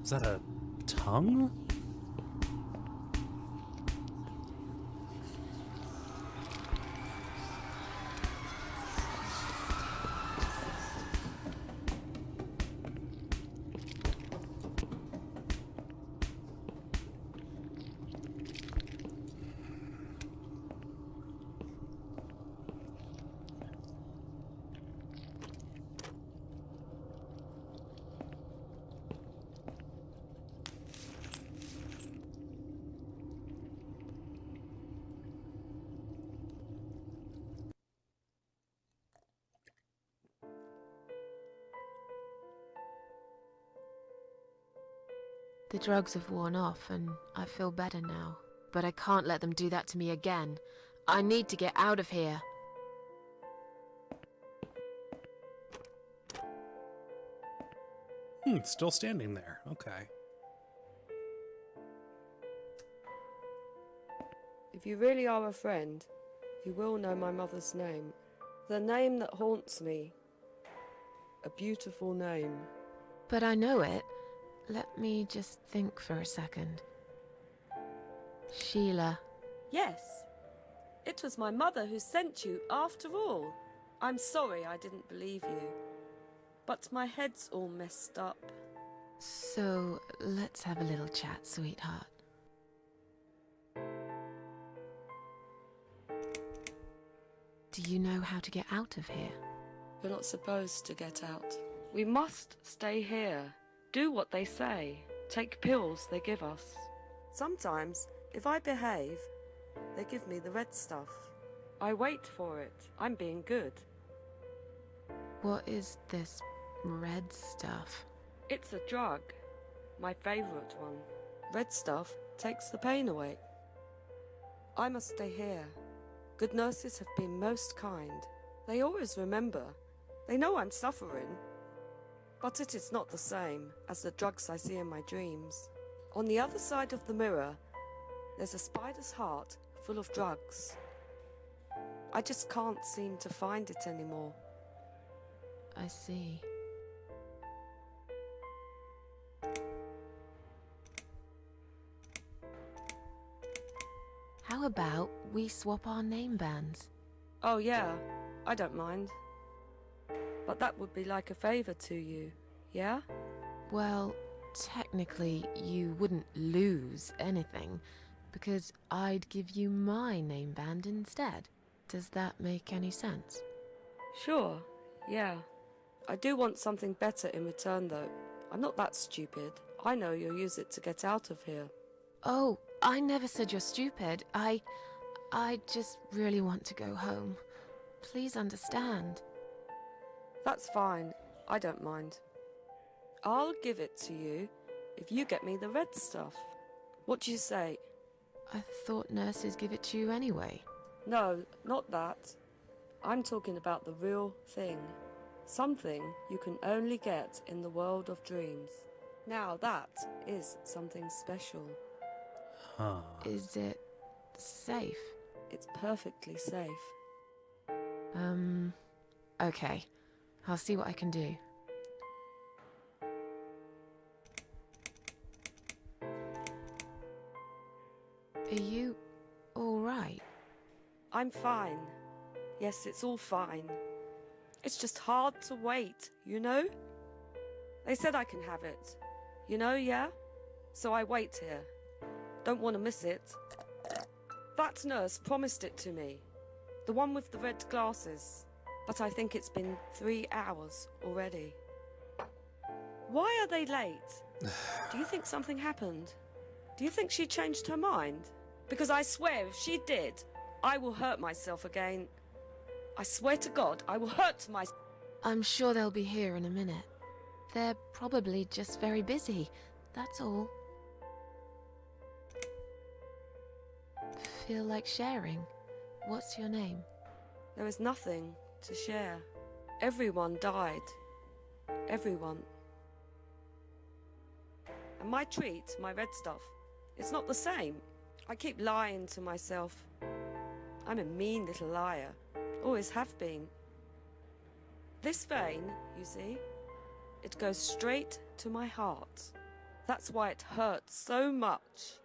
Is that a tongue? The drugs have worn off and I feel better now. But I can't let them do that to me again. I need to get out of here. Still standing there. Okay. If you really are a friend, you will know my mother's name. The name that haunts me. A beautiful name. But I know it. Let me just think for a second. Sheila. Yes. It was my mother who sent you after all. I'm sorry I didn't believe you. But my head's all messed up. So, let's have a little chat, sweetheart. Do you know how to get out of here? We're not supposed to get out. We must stay here. Do what they say. Take pills they give us. Sometimes, if I behave, they give me the red stuff. I wait for it. I'm being good. What is this red stuff? It's a drug. My favourite one. Red stuff takes the pain away. I must stay here. Good nurses have been most kind. They always remember. They know I'm suffering. But it is not the same as the drugs I see in my dreams. On the other side of the mirror, there's a spider's heart full of drugs. I just can't seem to find it anymore. I see. How about we swap our name bands? Oh, yeah, I don't mind. But that would be like a favor to you, yeah? Well, technically, you wouldn't lose anything, because I'd give you my name band instead. Does that make any sense? Sure, yeah. I do want something better in return, though. I'm not that stupid. I know you'll use it to get out of here. Oh, I never said you're stupid. I just really want to go home. Please understand. That's fine. I don't mind. I'll give it to you if you get me the red stuff. What do you say? I thought nurses give it to you anyway. No, not that. I'm talking about the real thing. Something you can only get in the world of dreams. Now that is something special. Huh. Is it safe? It's perfectly safe. Okay. I'll see what I can do. Are you all right? I'm fine. Yes, it's all fine. It's just hard to wait, you know? They said I can have it. You know, yeah? So I wait here. Don't want to miss it. That nurse promised it to me. The one with the red glasses. But I think it's been 3 hours already. Why are they late? Do you think something happened? Do you think she changed her mind? Because I swear if she did, I will hurt myself again. I swear to God, I will hurt myself. I'm sure they'll be here in a minute. They're probably just very busy, that's all. Feel like sharing? What's your name? There is nothing to share. Everyone died. Everyone. And my treat, my red stuff, it's not the same. I keep lying to myself. I'm a mean little liar. Always have been. This vein, you see, it goes straight to my heart. That's why it hurts so much.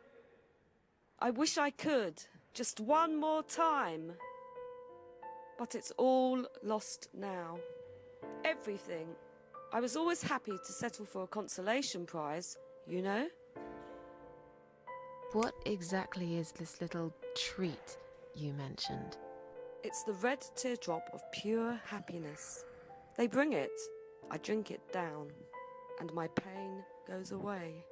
I wish I could, just one more time. But it's all lost now. Everything. I was always happy to settle for a consolation prize, you know? What exactly is this little treat you mentioned? It's the red teardrop of pure happiness. They bring it, I drink it down, and my pain goes away.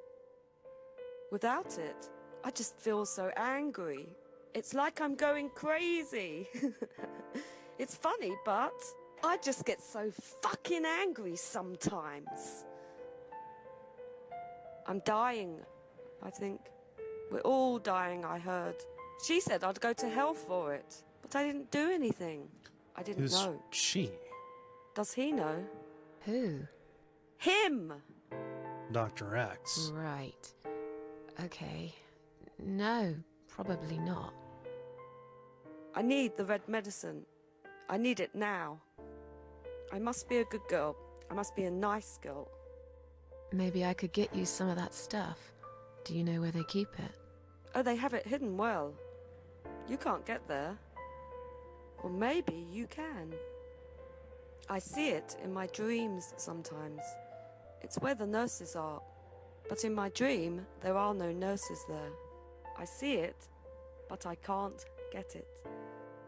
Without it, I just feel so angry. It's like I'm going crazy. It's funny, but I just get so fucking angry sometimes. I'm dying, I think. We're all dying, I heard. She said I'd go to hell for it, but I didn't do anything. I didn't Who's know. she? Does he know? Who? Him! Dr. X. Right. Okay. No, probably not. I need the red medicine. I need it now. I must be a good girl. I must be a nice girl. Maybe I could get you some of that stuff. Do you know where they keep it? Oh, they have it hidden well. You can't get there. Or maybe you can. I see it in my dreams sometimes. It's where the nurses are. But in my dream, there are no nurses there. I see it, but I can't get it.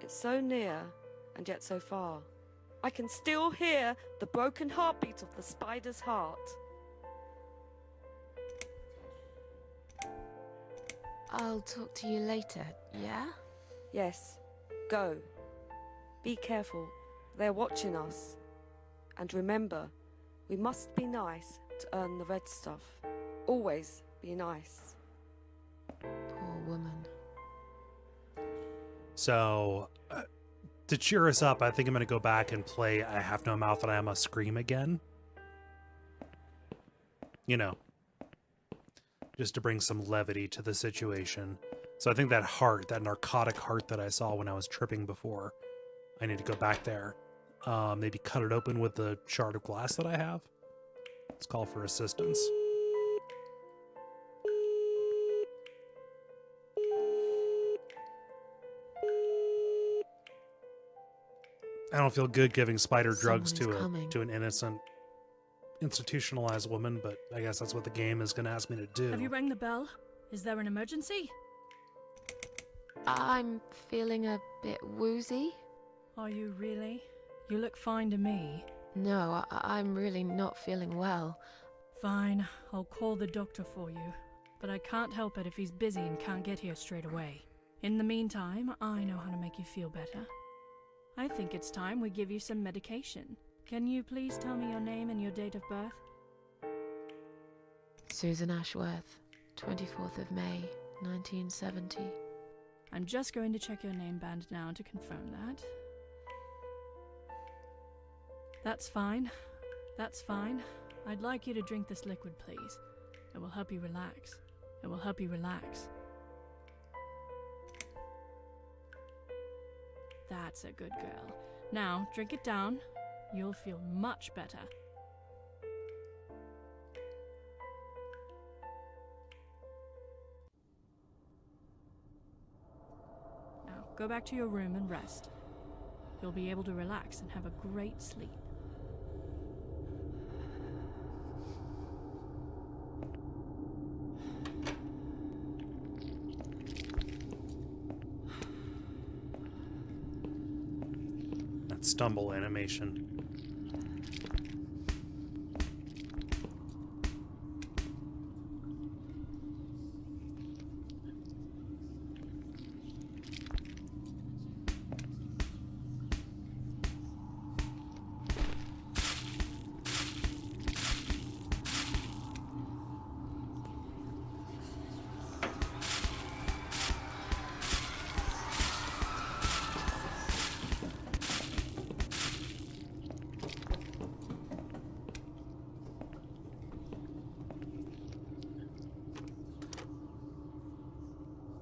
It's so near, and yet so far. I can still hear the broken heartbeat of the spider's heart. I'll talk to you later, yeah? Yes, go. Be careful. They're watching us. And remember, we must be nice to earn the red stuff. Always be nice. Poor woman. So, to cheer us up, I think I'm going to go back and play I Have No Mouth and I Must Scream again. You know, just to bring some levity to the situation. So I think that heart, that narcotic heart that I saw when I was tripping before, I need to go back there. Maybe cut it open with the shard of glass that I have. Let's call for assistance. I don't feel good giving spider drugs Someone is to coming. an innocent institutionalized woman, but I guess that's what the game is going to ask me to do. Have you rang the bell? Is there an emergency? I'm feeling a bit woozy. Are you really? You look fine to me. No, I'm really not feeling well. Fine, I'll call the doctor for you. But I can't help it if he's busy and can't get here straight away. In the meantime, I know how to make you feel better. I think it's time we give you some medication. Can you please tell me your name and your date of birth? Susan Ashworth, 24th of May, 1970. I'm just going to check your name band now to confirm that. That's fine. That's fine. I'd like you to drink this liquid, please. It will help you relax. It will help you relax. That's a good girl. Now, drink it down. You'll feel much better. Now, go back to your room and rest. You'll be able to relax and have a great sleep. That stumble animation.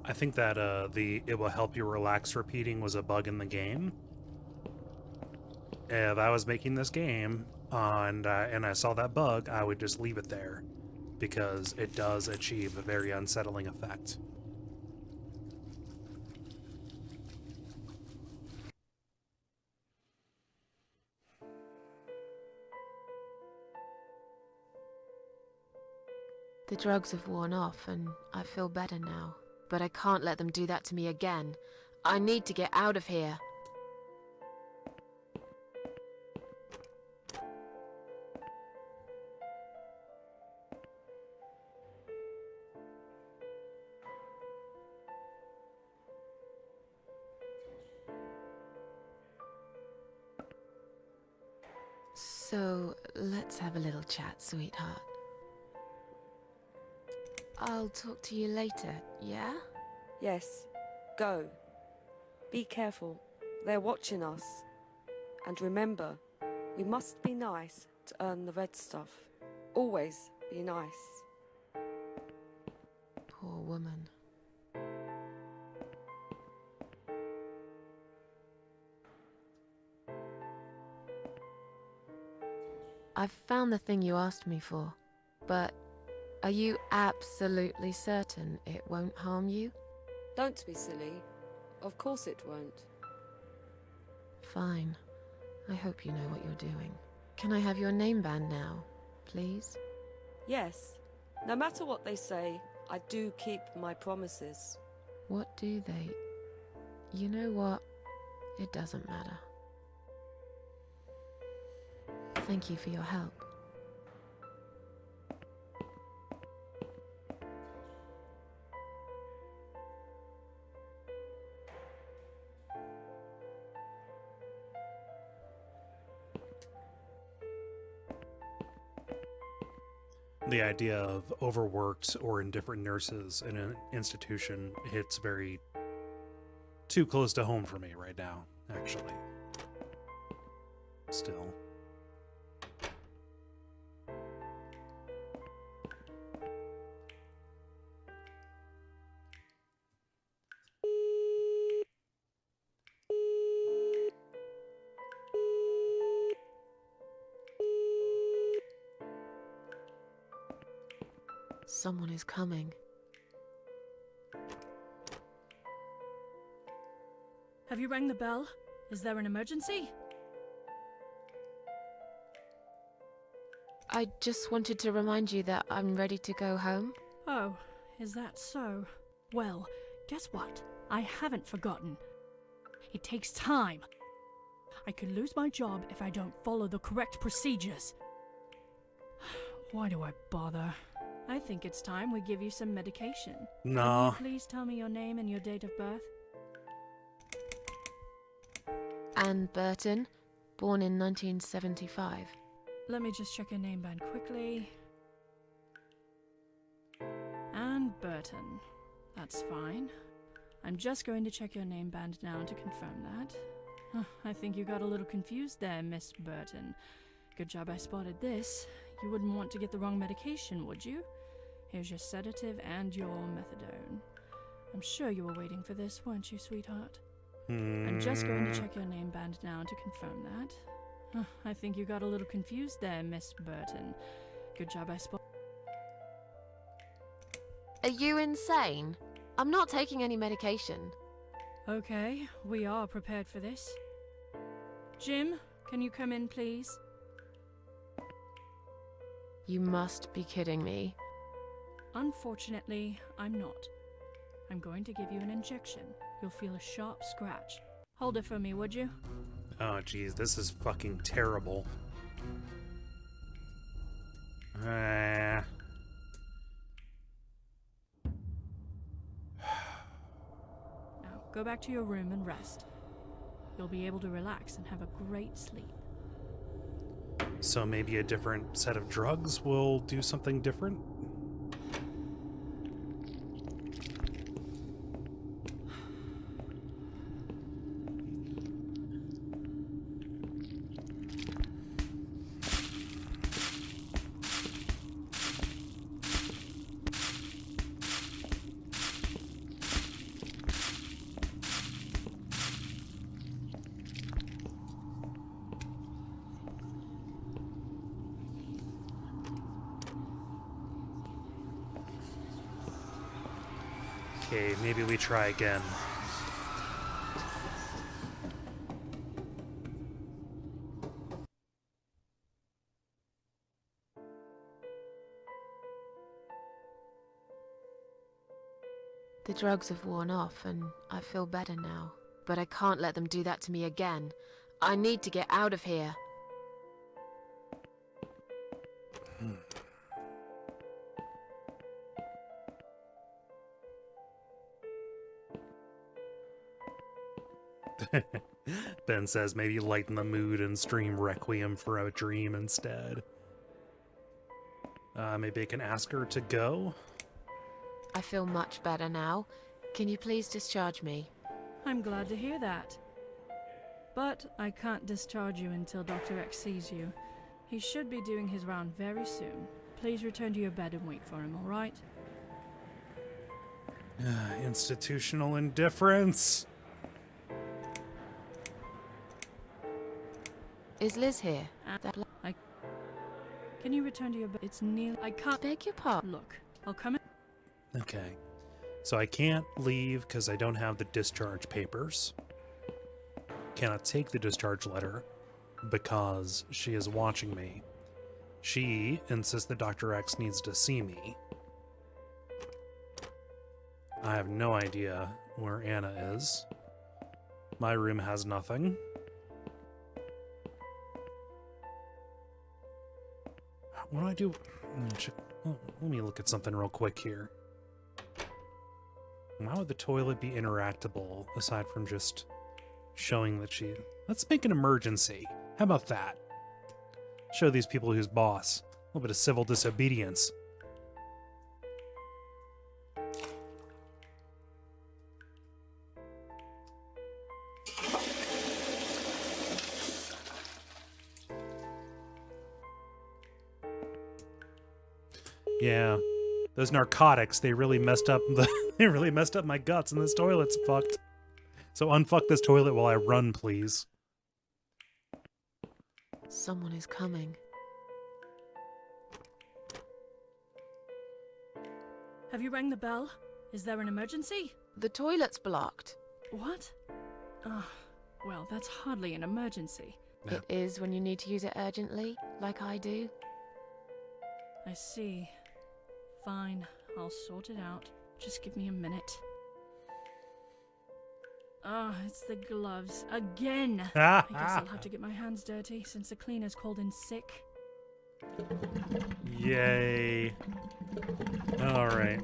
I think that the "it will help you relax" repeating was a bug in the game. If I was making this game and I saw that bug, I would just leave it there because it does achieve a very unsettling effect. The drugs have worn off and I feel better now. But I can't let them do that to me again. I need to get out of here. So, let's have a little chat, sweetheart. I'll talk to you later, yeah? Yes, go. Be careful. They're watching us. And remember, we must be nice to earn the red stuff. Always be nice. Poor woman. I've found the thing you asked me for, but are you absolutely certain it won't harm you? Don't be silly. Of course it won't. Fine. I hope you know what you're doing. Can I have your name band now, please? Yes. No matter what they say, I do keep my promises. What do they? You know what? It doesn't matter. Thank you for your help. The idea of overworked or indifferent nurses in an institution hits very too close to home for me right now, actually. Still. Someone is coming. Have you rang the bell? Is there an emergency? I just wanted to remind you that I'm ready to go home. Oh, is that so? Well, guess what? I haven't forgotten. It takes time. I could lose my job if I don't follow the correct procedures. Why do I bother? I think it's time we give you some medication. Nah. Can you please tell me your name and your date of birth? Anne Burton, born in 1975. Let me just check your name band quickly. Anne Burton. That's fine. I'm just going to check your name band now to confirm that. I think you got a little confused there, Miss Burton. Good job I spotted this. You wouldn't want to get the wrong medication, would you? Here's your sedative and your methadone. I'm sure you were waiting for this, weren't you, sweetheart? I'm just going to check your name band now to confirm that. I think you got a little confused there, Miss Burton. Good job I spotted. Are you insane? I'm not taking any medication. Okay, we are prepared for this. Jim, can you come in, please? You must be kidding me. Unfortunately, I'm not. I'm going to give you an injection. You'll feel a sharp scratch. Hold it for me, would you? Oh, geez, this is fucking terrible. Now, go back to your room and rest. You'll be able to relax and have a great sleep. So maybe a different set of drugs will do something different? Okay, maybe we try again. The drugs have worn off and I feel better now. But I can't let them do that to me again. I need to get out of here. Ben says maybe lighten the mood and stream Requiem for a Dream instead. Maybe I can ask her to go? I feel much better now. Can you please discharge me? I'm glad to hear that. But I can't discharge you until Dr. X sees you. He should be doing his round very soon. Please return to your bed and wait for him, all right? Institutional indifference. Is Liz here? Can you return to your bed? It's nearly... I can't... Beg your pardon. Look, I'll come in... Okay. So I can't leave because I don't have the discharge papers. Cannot take the discharge letter because she is watching me. She insists that Dr. X needs to see me. I have no idea where Anna is. My room has nothing. What do I do? Let me look at something real quick here. Why would the toilet be interactable aside from just showing that she... Let's make an emergency. How about that? Show these people who's boss. A little bit of civil disobedience. Yeah, those narcotics, they really messed up they really messed up my guts, and this toilet's fucked. So unfuck this toilet while I run, please. Someone is coming. Have you rang the bell? Is there an emergency? The toilet's blocked. What? Well, that's hardly an emergency. It is when you need to use it urgently, like I do. I see. Fine, I'll sort it out. Just give me a minute. Ah, it's the gloves. Again! I guess I'll have to get my hands dirty since the cleaner's called in sick. Yay. Alright.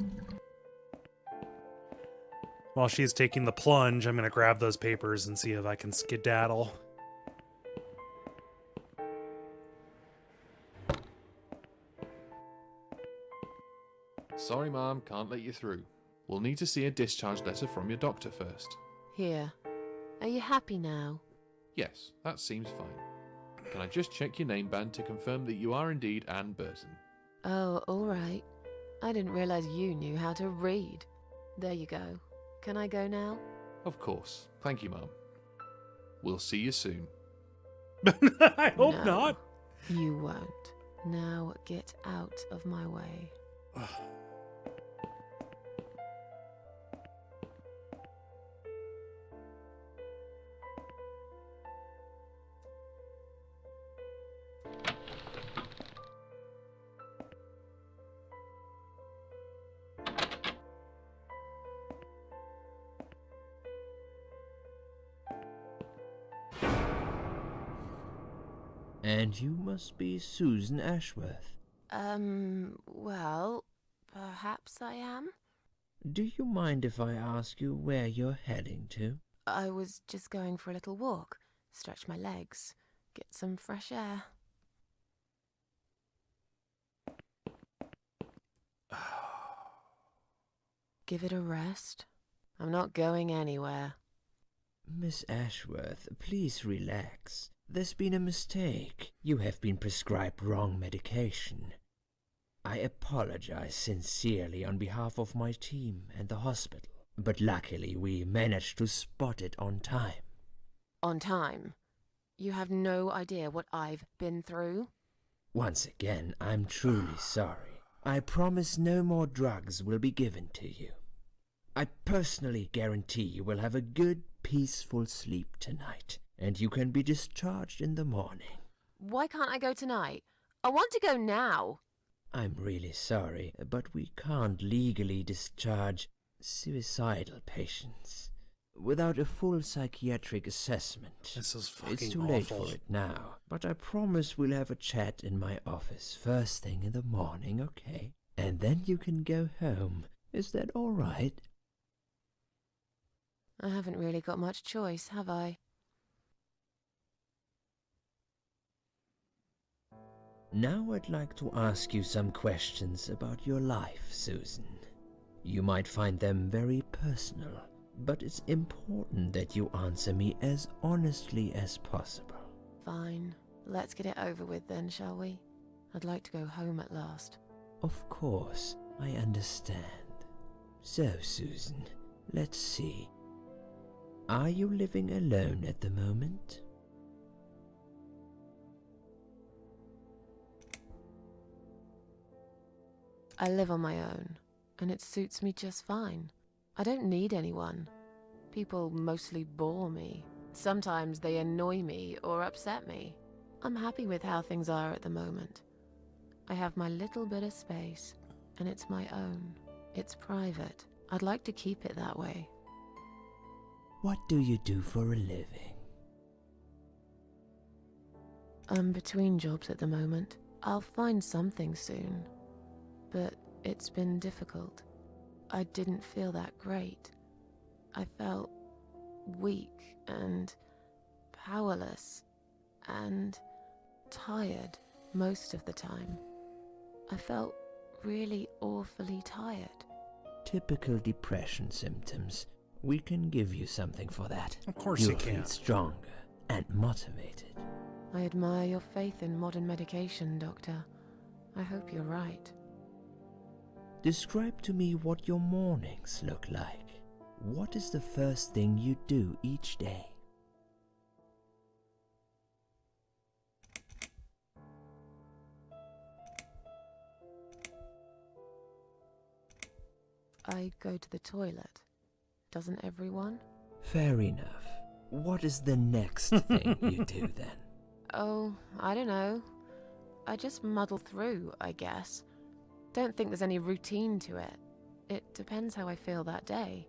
While she's taking the plunge, I'm gonna grab those papers and see if I can skedaddle. Sorry, Mom, can't let you through. We'll need to see a discharge letter from your doctor first. Here. Are you happy now? Yes, that seems fine. Can I just check your name band to confirm that you are indeed Anne Burton? Oh, all right. I didn't realize you knew how to read. There you go. Can I go now? Of course. Thank you, Mom. We'll see you soon. I hope No, not. You won't. Now get out of my way. And you must be Susan Ashworth. Well, perhaps I am? Do you mind if I ask you where you're heading to? I was just going for a little walk, stretch my legs, get some fresh air. Give it a rest. I'm not going anywhere. Miss Ashworth, please relax. There's been a mistake. You have been prescribed wrong medication. I apologize sincerely on behalf of my team and the hospital, but luckily we managed to spot it on time. On time? You have no idea what I've been through? Once again, I'm truly sorry. I promise no more drugs will be given to you. I personally guarantee you will have a good, peaceful sleep tonight, and you can be discharged in the morning. Why can't I go tonight? I want to go now. I'm really sorry, but we can't legally discharge suicidal patients without a full psychiatric assessment. This is fucking It's too awful. late for it now, but I promise we'll have a chat in my office first thing in the morning, okay? And then you can go home. Is that all right? I haven't really got much choice, have I? Now I'd like to ask you some questions about your life, Susan. You might find them very personal, but it's important that you answer me as honestly as possible. Fine. Let's get it over with then, shall we? I'd like to go home at last. Of course, I understand. So, Susan, let's see. Are you living alone at the moment? I live on my own, and it suits me just fine. I don't need anyone. People mostly bore me. Sometimes they annoy me or upset me. I'm happy with how things are at the moment. I have my little bit of space, and it's my own. It's private. I'd like to keep it that way. What do you do for a living? I'm between jobs at the moment. I'll find something soon. But it's been difficult. I didn't feel that great. I felt weak and powerless and tired most of the time. I felt really awfully tired. Typical depression symptoms. We can give you something for that. Of course You'll you can. feel stronger and motivated. I admire your faith in modern medication, Doctor. I hope you're right. Describe to me what your mornings look like. What is the first thing you do each day? I go to the toilet. Doesn't everyone? Fair enough. What is the next thing you do then? Oh, I don't know. I just muddle through, I guess. don't think there's any routine to it. It depends how I feel that day.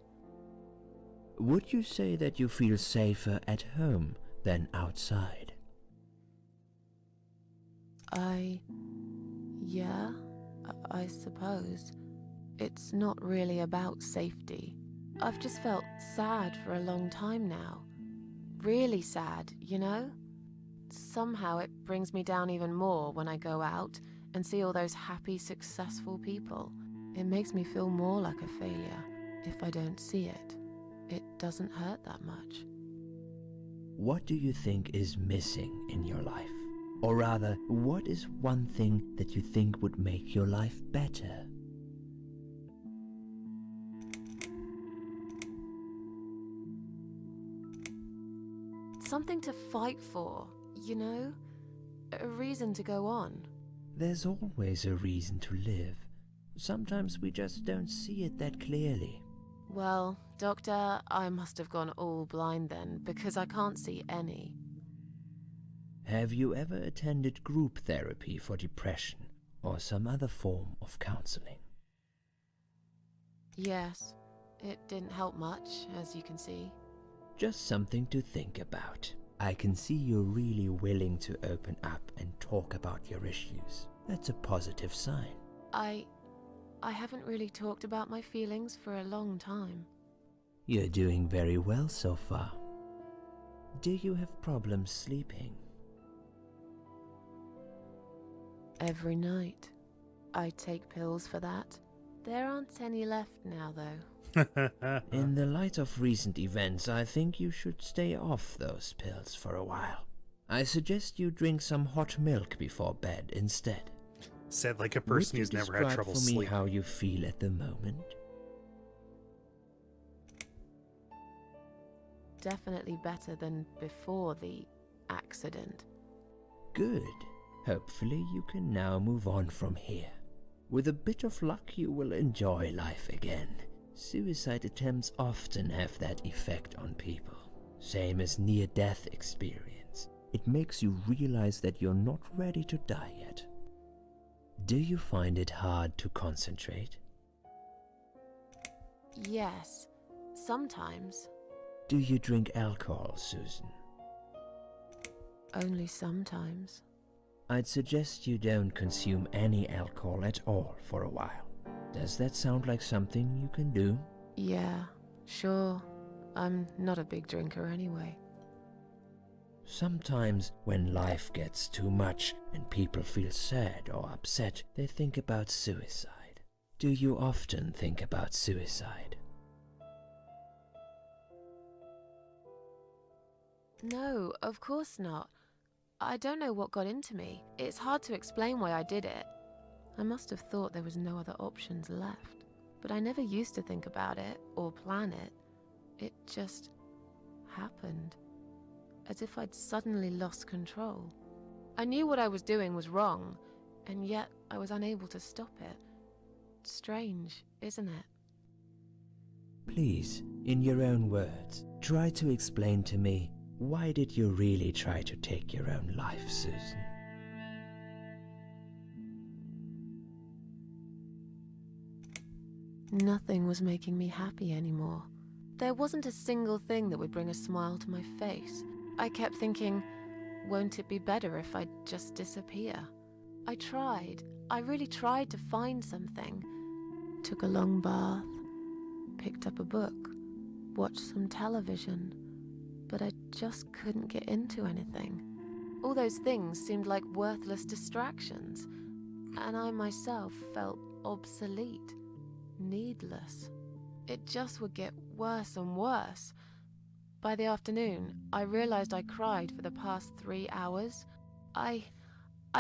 Would you say that you feel safer at home than outside? Yeah, I suppose. It's not really about safety. I've just felt sad for a long time now. Really sad, you know? Somehow it brings me down even more when I go out and see all those happy, successful people. It makes me feel more like a failure if I don't see it. It doesn't hurt that much. What do you think is missing in your life? Or rather, what is one thing that you think would make your life better? Something to fight for, you know? A reason to go on. There's always a reason to live. Sometimes we just don't see it that clearly. Well, Doctor, I must have gone all blind then, because I can't see any. Have you ever attended group therapy for depression or some other form of counseling? Yes, it didn't help much, as you can see. Just something to think about. I can see you're really willing to open up and talk about your issues. That's a positive sign. I haven't really talked about my feelings for a long time. You're doing very well so far. Do you have problems sleeping? Every night. I take pills for that. There aren't any left now, though. In the light of recent events, I think you should stay off those pills for a while. I suggest you drink some hot milk before bed instead. Said like a person who's never had trouble Would you describe for me sleeping. how you feel at the moment? Definitely better than before the accident. Good. Hopefully you can now move on from here. With a bit of luck, you will enjoy life again. Suicide attempts often have that effect on people. Same as near-death experience. It makes you realize that you're not ready to die yet. Do you find it hard to concentrate? Yes, sometimes. Do you drink alcohol, Susan? Only sometimes. I'd suggest you don't consume any alcohol at all for a while. Does that sound like something you can do? Yeah, sure. I'm not a big drinker anyway. Sometimes when life gets too much and people feel sad or upset, they think about suicide. Do you often think about suicide? No, of course not. I don't know what got into me. It's hard to explain why I did it. I must have thought there was no other options left. But I never used to think about it or plan it. It just happened. As if I'd suddenly lost control. I knew what I was doing was wrong, and yet I was unable to stop it. Strange, isn't it? Please, in your own words, try to explain to me, why did you really try to take your own life, Susan? Nothing was making me happy anymore. There wasn't a single thing that would bring a smile to my face. I kept thinking, won't it be better if I just disappear? I tried. I really tried to find something. Took a long bath, picked up a book, watched some television, but I just couldn't get into anything. All those things seemed like worthless distractions, and I myself felt obsolete, needless. It just would get worse and worse. By the afternoon, I realized I cried for the past 3 hours. I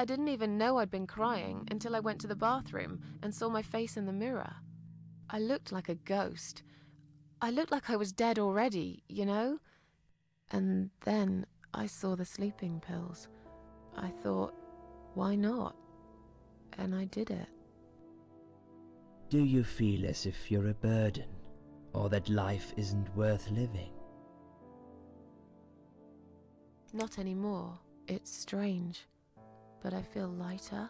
didn't even know I'd been crying until I went to the bathroom and saw my face in the mirror. I looked like a ghost. I looked like I was dead already, you know? And then I saw the sleeping pills. I thought, why not? And I did it. Do you feel as if you're a burden, or that life isn't worth living? Not anymore. It's strange. But I feel lighter.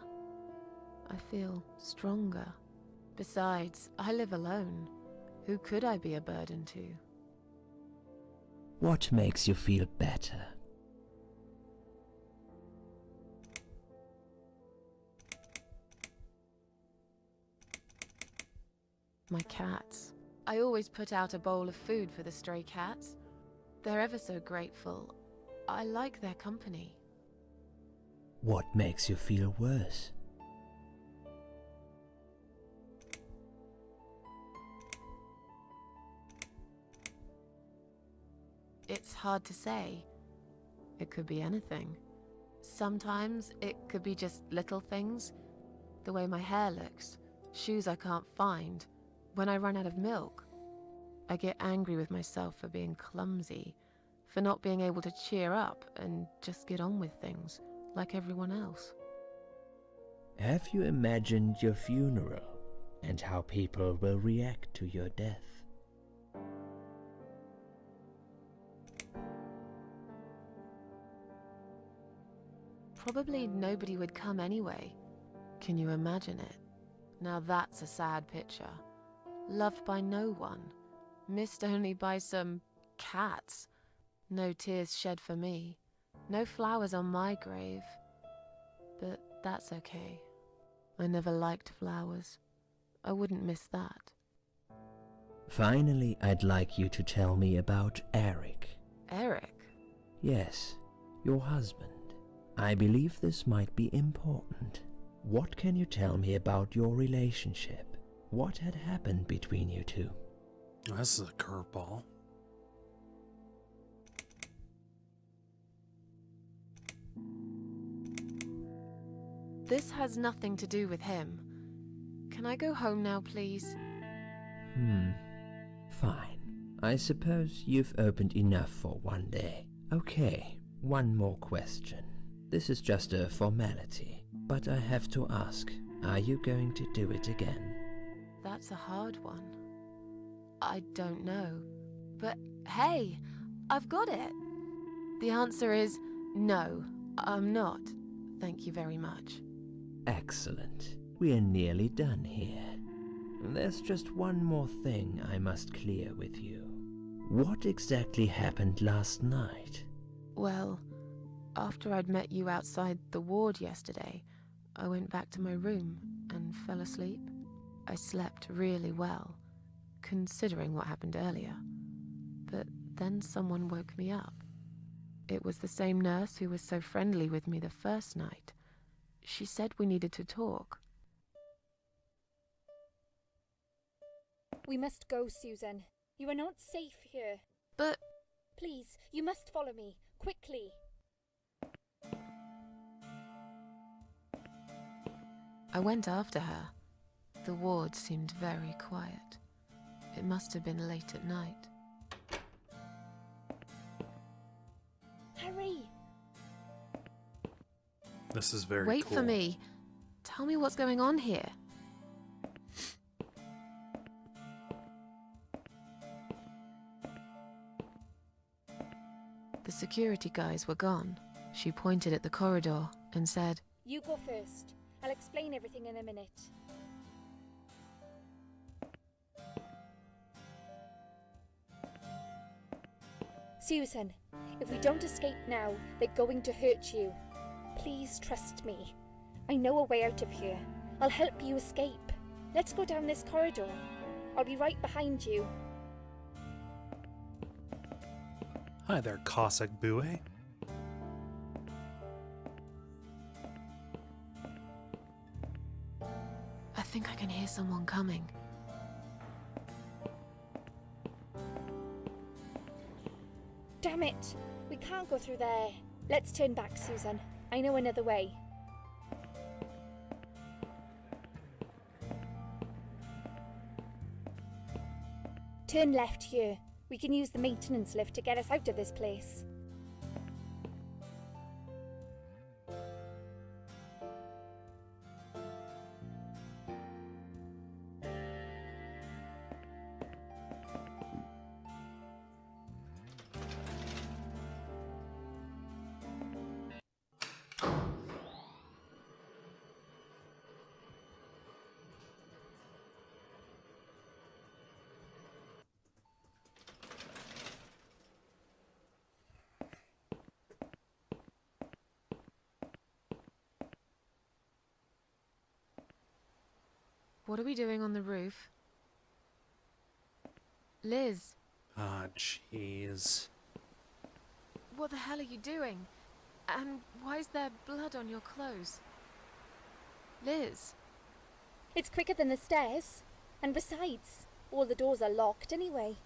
I feel stronger. Besides, I live alone. Who could I be a burden to? What makes you feel better? My cats. I always put out a bowl of food for the stray cats. They're ever so grateful. I like their company. What makes you feel worse? It's hard to say. It could be anything. Sometimes it could be just little things. The way my hair looks, shoes I can't find, when I run out of milk. I get angry with myself for being clumsy, for not being able to cheer up and just get on with things, like everyone else. Have you imagined your funeral and how people will react to your death? Probably nobody would come anyway. Can you imagine it? Now that's a sad picture. Loved by no one. Missed only by some cats. No tears shed for me. No flowers on my grave. But that's okay. I never liked flowers. I wouldn't miss that. Finally, I'd like you to tell me about Eric. Eric? Yes, your husband. I believe this might be important. What can you tell me about your relationship? What had happened between you two? This is a curveball. This has nothing to do with him. Can I go home now, please? Fine. I suppose you've opened enough for one day. Okay, one more question. This is just a formality, but I have to ask, are you going to do it again? That's a hard one. I don't know. But hey, I've got it. The answer is no, I'm not. Thank you very much. Excellent. We're nearly done here. There's just one more thing I must clear with you. What exactly happened last night? Well, after I'd met you outside the ward yesterday, I went back to my room and fell asleep. I slept really well, considering what happened earlier. But then someone woke me up. It was the same nurse who was so friendly with me the first night. She said we needed to talk. We must go, Susan. You are not safe here. But... Please, you must follow me, quickly. I went after her. The ward seemed very quiet. It must have been late at night. Hurry! This is very Wait cool. for me. Tell me what's going on here. The security guys were gone. She pointed at the corridor and said, You go first. I'll explain everything in a minute. Susan, if we don't escape now, they're going to hurt you. Please trust me. I know a way out of here. I'll help you escape. Let's go down this corridor. I'll be right behind you. Hi there, Cossack Bue. I think I can hear someone coming. Damn it! We can't go through there. Let's turn back, Susan. I know another way. Turn left here. We can use the maintenance lift to get us out of this place. What are we doing on the roof? Liz, Ah, jeez. what the hell are you doing? And why is there blood on your clothes? Liz. It's quicker than the stairs. And besides, all the doors are locked anyway.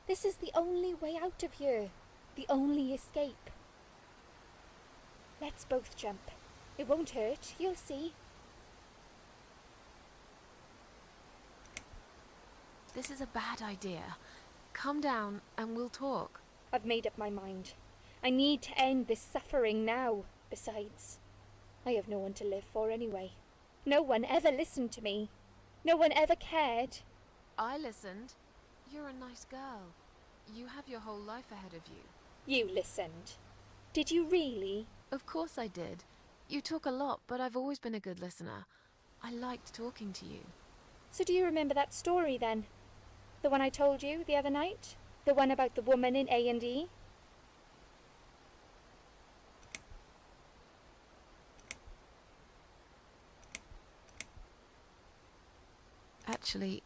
This is the only way out of here. The only escape. Let's both jump. It won't hurt, you'll see. This is a bad idea. Calm down and we'll talk. I've made up my mind. I need to end this suffering now. Besides, I have no one to live for anyway. No one ever listened to me. No one ever cared. I listened. You're a nice girl. You have your whole life ahead of you. You listened. Did you really? Of course I did. You talk a lot, but I've always been a good listener. I liked talking to you. So do you remember that story then? The one I told you the other night? The one about the woman in A&E? Actually,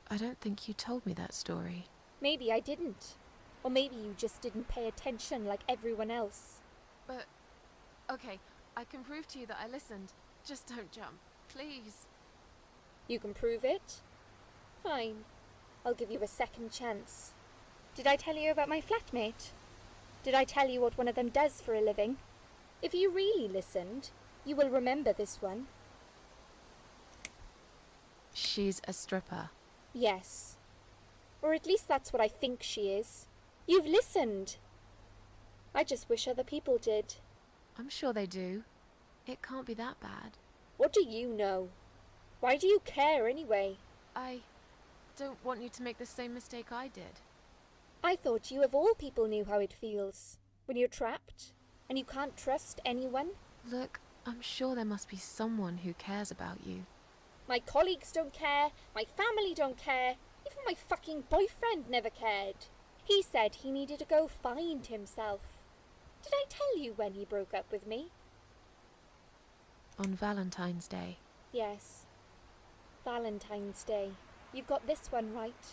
I don't think you told me that story. Maybe I didn't. Or maybe you just didn't pay attention like everyone else. But, okay, I can prove to you that I listened. Just don't jump, please. You can prove it? Fine. I'll give you a second chance. Did I tell you about my flatmate? Did I tell you what one of them does for a living? If you really listened, you will remember this one. She's a stripper. Yes. Or at least that's what I think she is. You've listened. I just wish other people did. I'm sure they do. It can't be that bad. What do you know? Why do you care anyway? I don't want you to make the same mistake I did. I thought you of all people knew how it feels. When you're trapped, and you can't trust anyone. Look, I'm sure there must be someone who cares about you. My colleagues don't care, my family don't care, even my fucking boyfriend never cared. He said he needed to go find himself. Did I tell you when he broke up with me? On Valentine's Day. Yes. Valentine's Day. You've got this one right.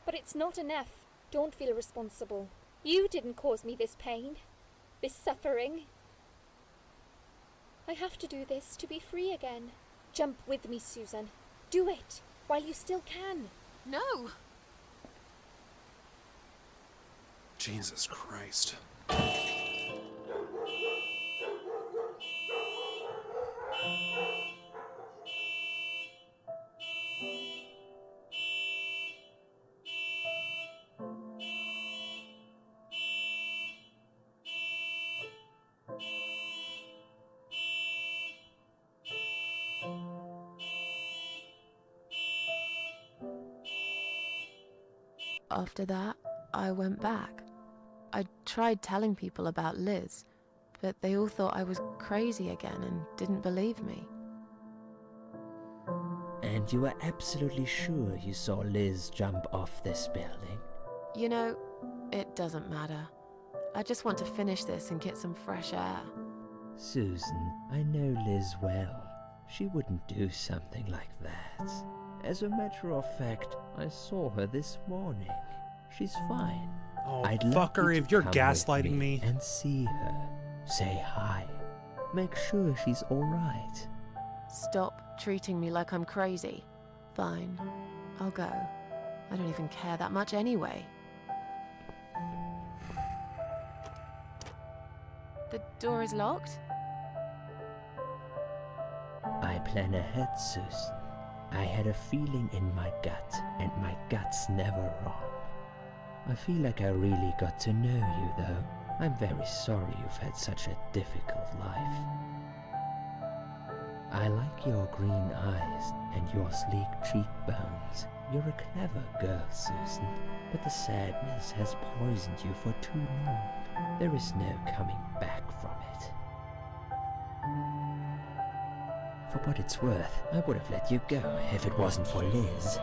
But it's not enough. Don't feel responsible. You didn't cause me this pain. This suffering. I have to do this to be free again. Jump with me, Susan. Do it, while you still can. No! Jesus Christ. After that, I went back. I tried telling people about Liz, but they all thought I was crazy again and didn't believe me. And you were absolutely sure you saw Liz jump off this building? You know, it doesn't matter. I just want to finish this and get some fresh air. Susan, I know Liz well. She wouldn't do something like that. As a matter of fact, I saw her this morning. She's fine. Oh, I'd love fucker, you if to you're come gaslighting with me. and see her. Say hi. Make sure she's alright. Stop treating me like I'm crazy. Fine, I'll go. I don't even care that much anyway. The door is locked? I plan ahead, Susan. I had a feeling in my gut, and my gut's never wrong. I feel like I really got to know you, though. I'm very sorry you've had such a difficult life. I like your green eyes and your sleek cheekbones. You're a clever girl, Susan, but the sadness has poisoned you for too long. There is no coming back from it. For what it's worth, I would have let you go if it wasn't for Liz.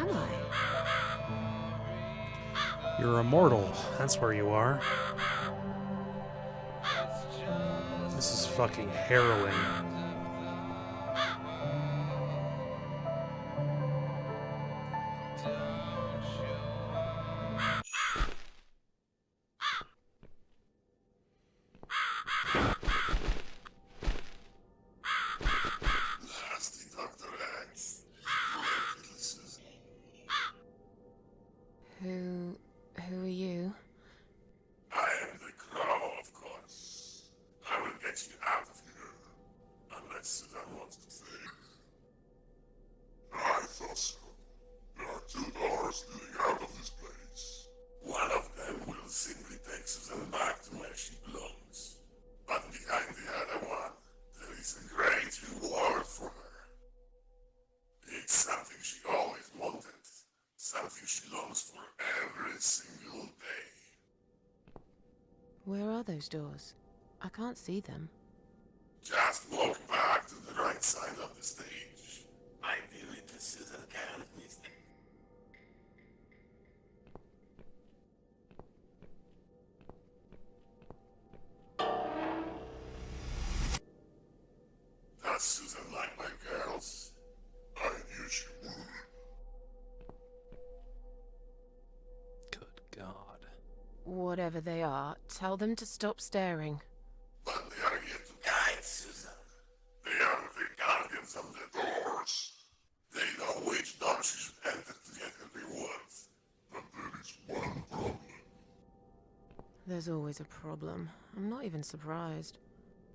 am I? You're immortal. That's where you are. This is fucking harrowing. Who are you? I am the Crow, of course. I will get you out of here. Unless Susan wants to stay. I thought so. There are two doors leading out of this place. One of them will simply take Susan back to where she belongs. But behind the other one, there is a great reward for her. It's something she always wanted. Something she longs for every single day. Where are those doors? I can't see them. Just walk back to the right side of the stage. Ideally, the Susan can't miss them. Does Susan like my girls? I knew she would. Good God. Whatever they are, tell them to stop staring. But they are here to guide Susan. They are the guardians of the doors. They know which door she should enter to get her rewards. But there is one problem. There's always a problem. I'm not even surprised.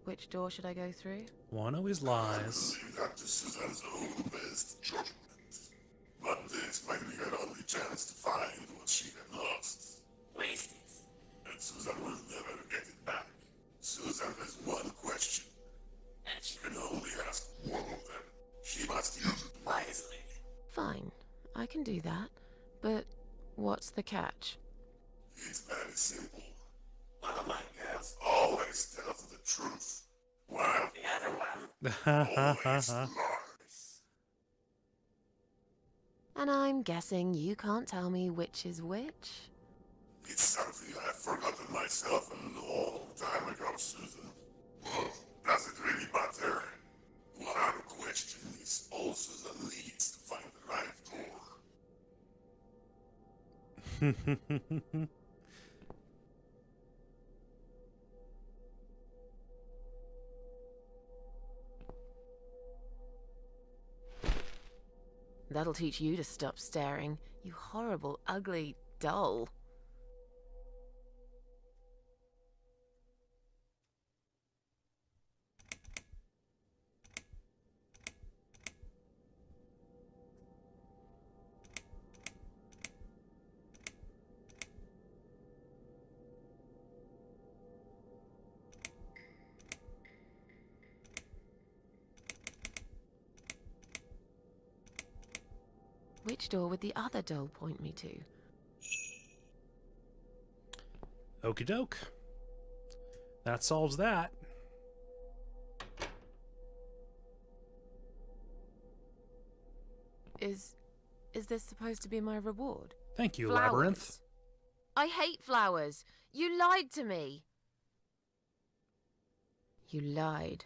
Which door should I go through? One always lies. Leave that to Susan's own best judgment. But this might be her only chance to find what she had lost. Waste it. And Susan will never get it back. Susan has one question. And she can only ask one of them. She must use it wisely. Fine, I can do that. But what's the catch? It's very simple. One of my girls always tells the truth, while the other one always lies. And I'm guessing you can't tell me which is which? It's something I've forgotten myself a long time ago, Susan. But does it really matter? One question is all Susan needs to find the right door. That'll teach you to stop staring, you horrible, ugly doll. Which door would the other doll point me to? Okie doke. That solves that. Is this supposed to be my reward? Thank you, Flowers. Labyrinth. I hate flowers. You lied to me. You lied.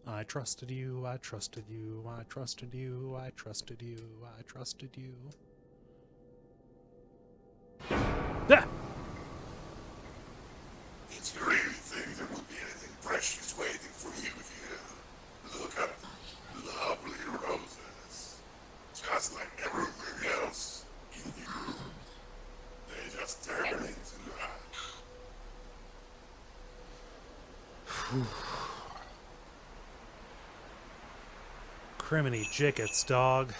I trusted you, I trusted you, I trusted you, I trusted you, I trusted you. Ah! Did you really think there would be anything precious waiting for you here? Look at the lovely roses. Just like everything else in the room. They just turn into ash. Criminy jickets, dog.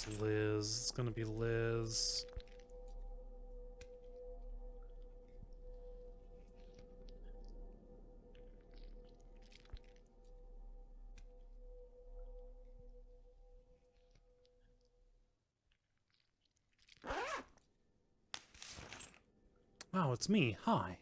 It's Liz. It's gonna be Liz. Oh, it's me. Hi.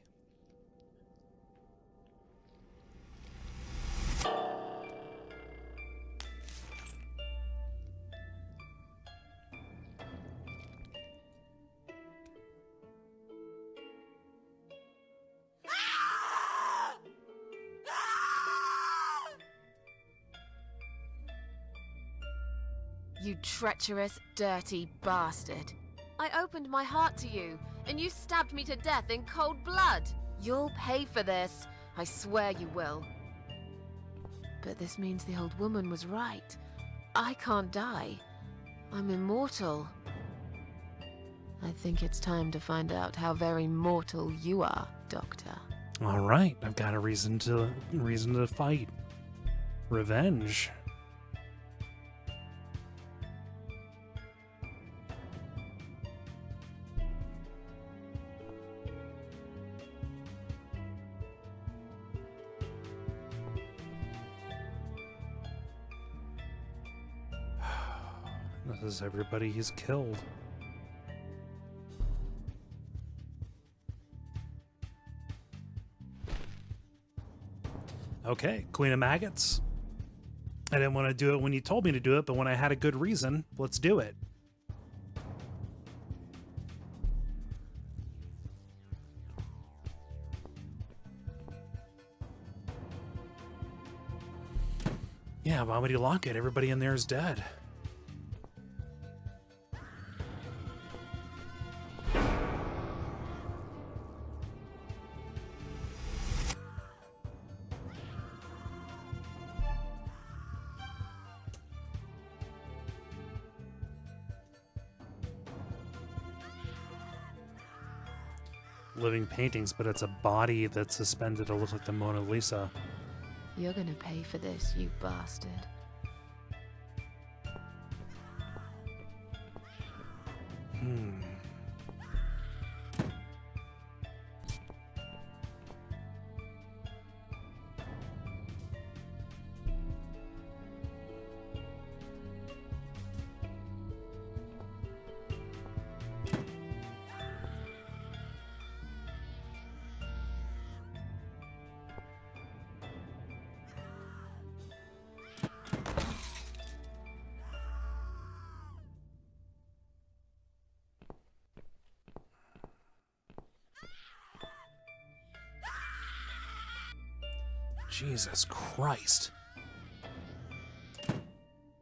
You treacherous, dirty bastard. I opened my heart to you, and you stabbed me to death in cold blood. You'll pay for this. I swear you will. But this means the old woman was right. I can't die. I'm immortal. I think it's time to find out how very mortal you are, Doctor. All right, I've got a reason to fight. Revenge. This is everybody he's killed. Okay, Queen of Maggots. I didn't want to do it when you told me to do it, but when I had a good reason, let's do it. Yeah, why would he lock it? Everybody in there is dead. Living paintings, but it's a body that's suspended to look like the Mona Lisa. You're gonna pay for this, you bastard. Jesus Christ.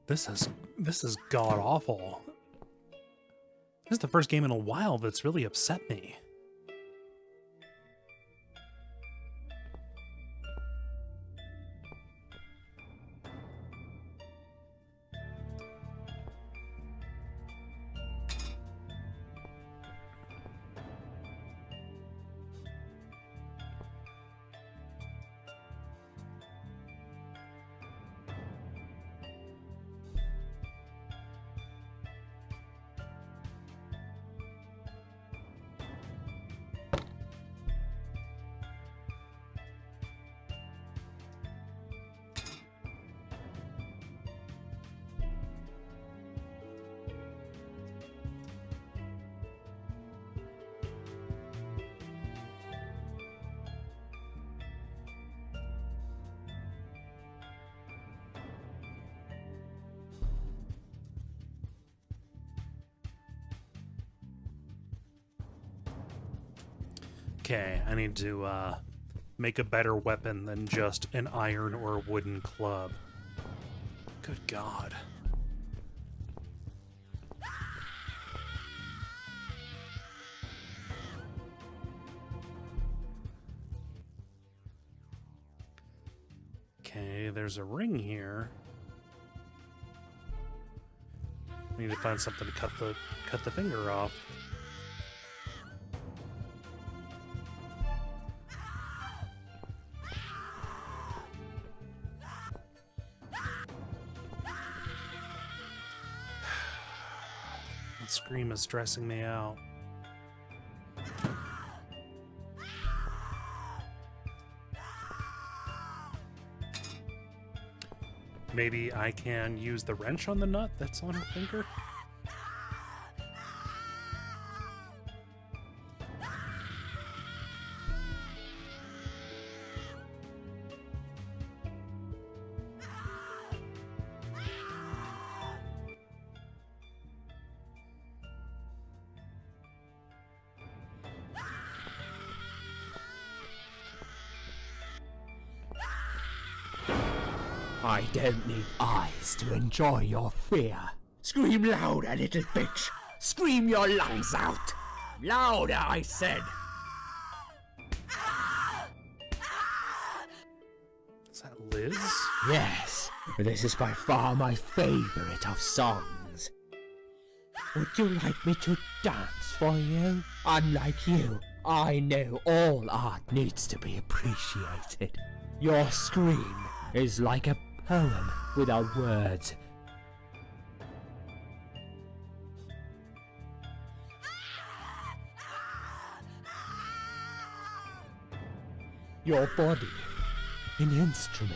This is god awful. This is the first game in a while that's really upset me. Okay, I need to make a better weapon than just an iron or wooden club. Good God. Okay, there's a ring here. I need to find something to cut the finger off. That scream is stressing me out. Maybe I can use the wrench on the nut that's on her finger? I don't need eyes to enjoy your fear. Scream louder, little bitch. Scream your lungs out. Louder, I said. Is that Liz? Yes, this is by far my favorite of songs. Would you like me to dance for you? Unlike you, I know all art needs to be appreciated. Your scream is like a poem without words. Your body, an instrument.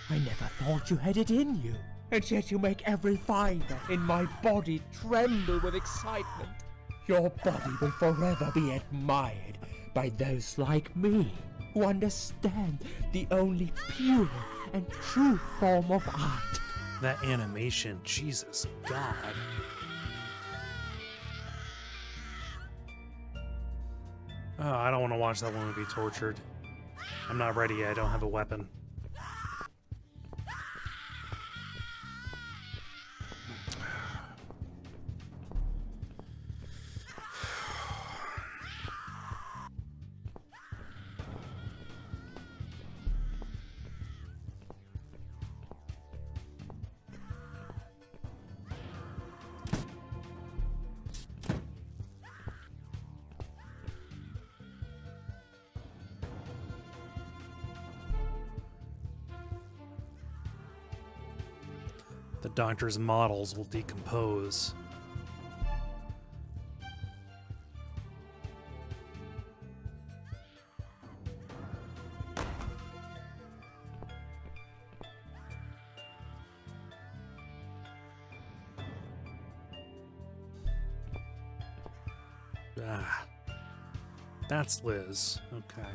I never thought you had it in you, and yet you make every fiber in my body tremble with excitement. Your body will forever be admired by those like me, who understand the only pure and true form of art. That animation, Jesus God. Oh, I don't want to watch that woman be tortured. I'm not ready yet, I don't have a weapon. The doctor's models will decompose. Ah, that's Liz. Okay.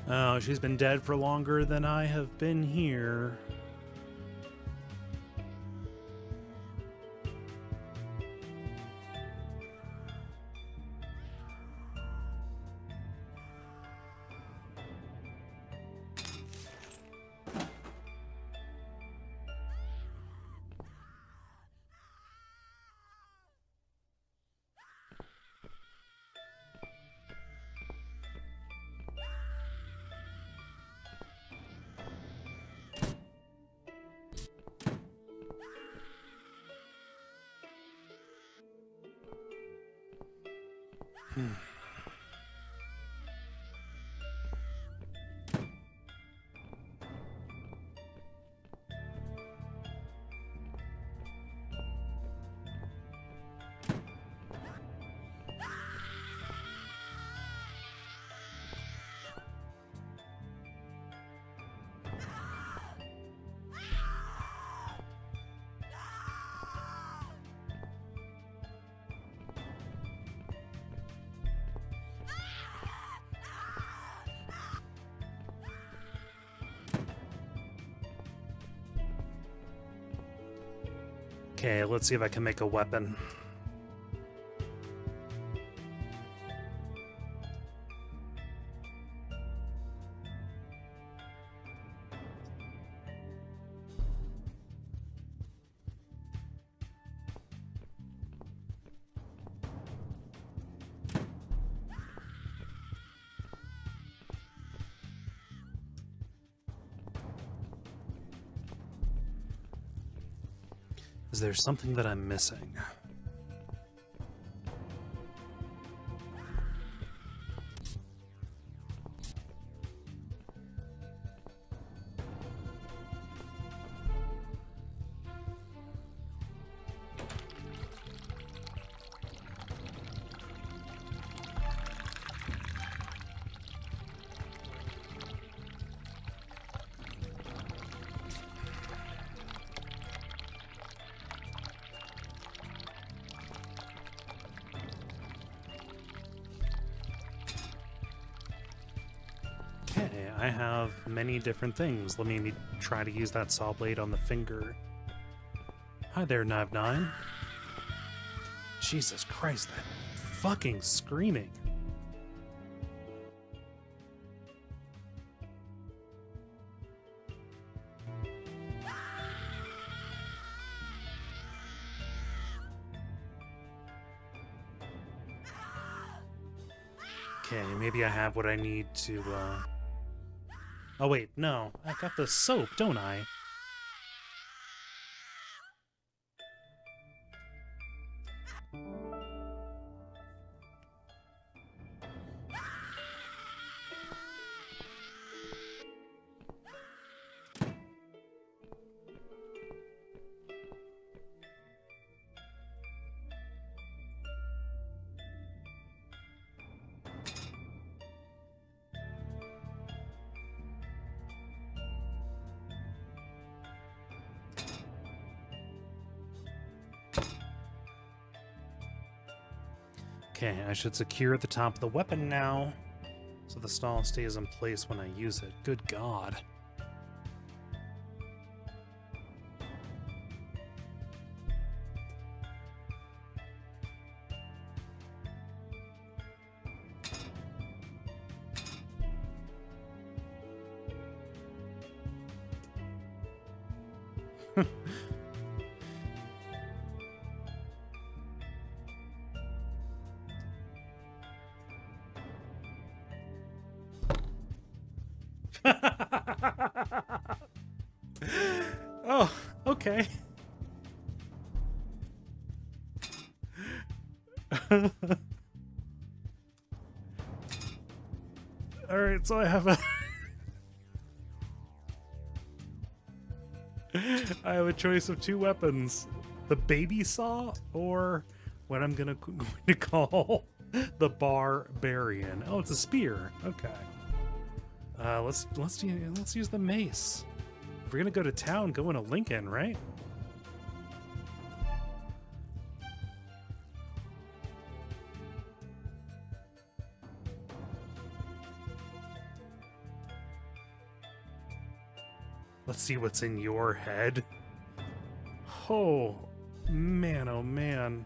Oh, she's been dead for longer than I have been here. Okay, let's see if I can make a weapon. Is there something that I'm missing? Okay, I have many different things. Let me try to use that saw blade on the finger. Hi there, Nav9. Jesus Christ, that fucking screaming. Okay, maybe I have what I need to, Oh wait, no. I got the soap, don't I? Okay, I should secure the top of the weapon now, so the stall stays in place when I use it. Good God. Oh, okay. Alright, so I have a I have a choice of two weapons. The baby saw or what I'm going to call the barbarian. Oh, it's a spear. Okay. Let's use the mace. If we're gonna go to town, go into Lincoln, right? Let's see what's in your head. Oh, man, oh, man.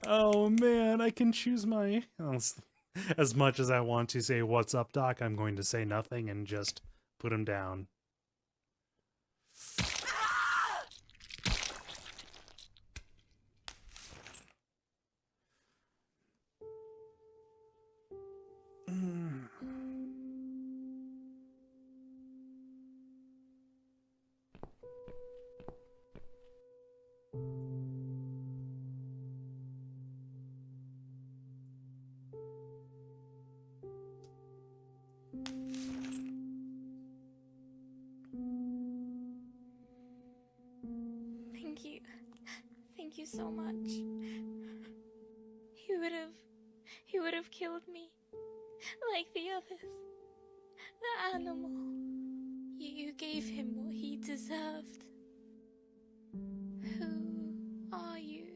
Oh man, I can choose my as much as I want to say what's up, Doc, I'm going to say nothing and just put him down. Thank you. Thank you so much. He would have killed me. Like the others. The animal. You gave him what he deserved. Who are you?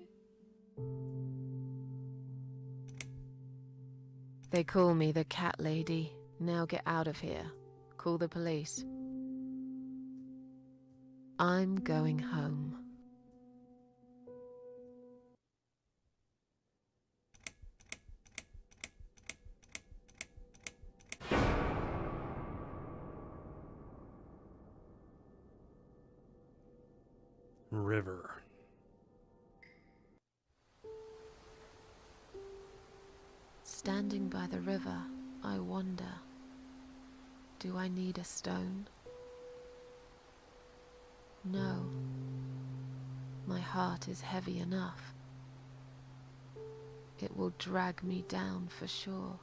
They call me the cat lady. Now get out of here. Call the police. I'm going home. River. Standing by the river, I wonder, do I need a stone? No. My heart is heavy enough. It will drag me down for sure.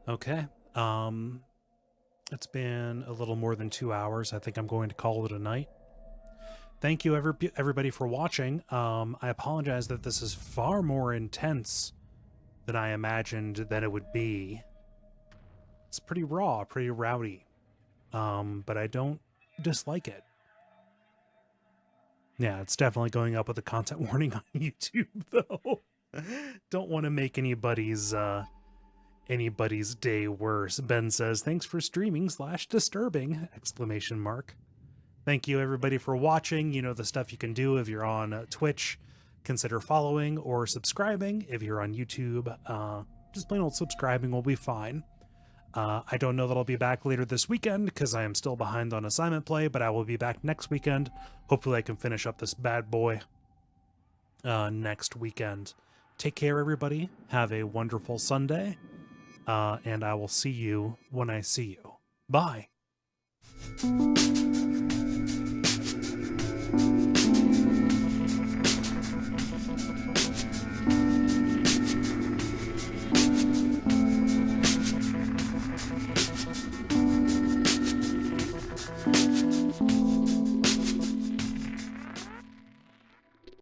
Okay. It's been a little more than 2 hours. I think I'm going to call it a night. Thank you everybody for watching. I apologize that this is far more intense than I imagined that it would be. It's pretty raw, pretty rowdy. But I don't dislike it. Yeah, it's definitely going up with a content warning on YouTube though. Don't want to make anybody's day worse. Ben says, thanks for streaming /disturbing, exclamation mark. Thank you everybody for watching. You know the stuff you can do if you're on Twitch. Consider following or subscribing. If you're on YouTube, just plain old subscribing will be fine. I don't know that I'll be back later this weekend because I am still behind on assignment play, but I will be back next weekend. Hopefully I can finish up this bad boy next weekend. Take care, everybody. Have a wonderful Sunday. And I will see you when I see you. Bye.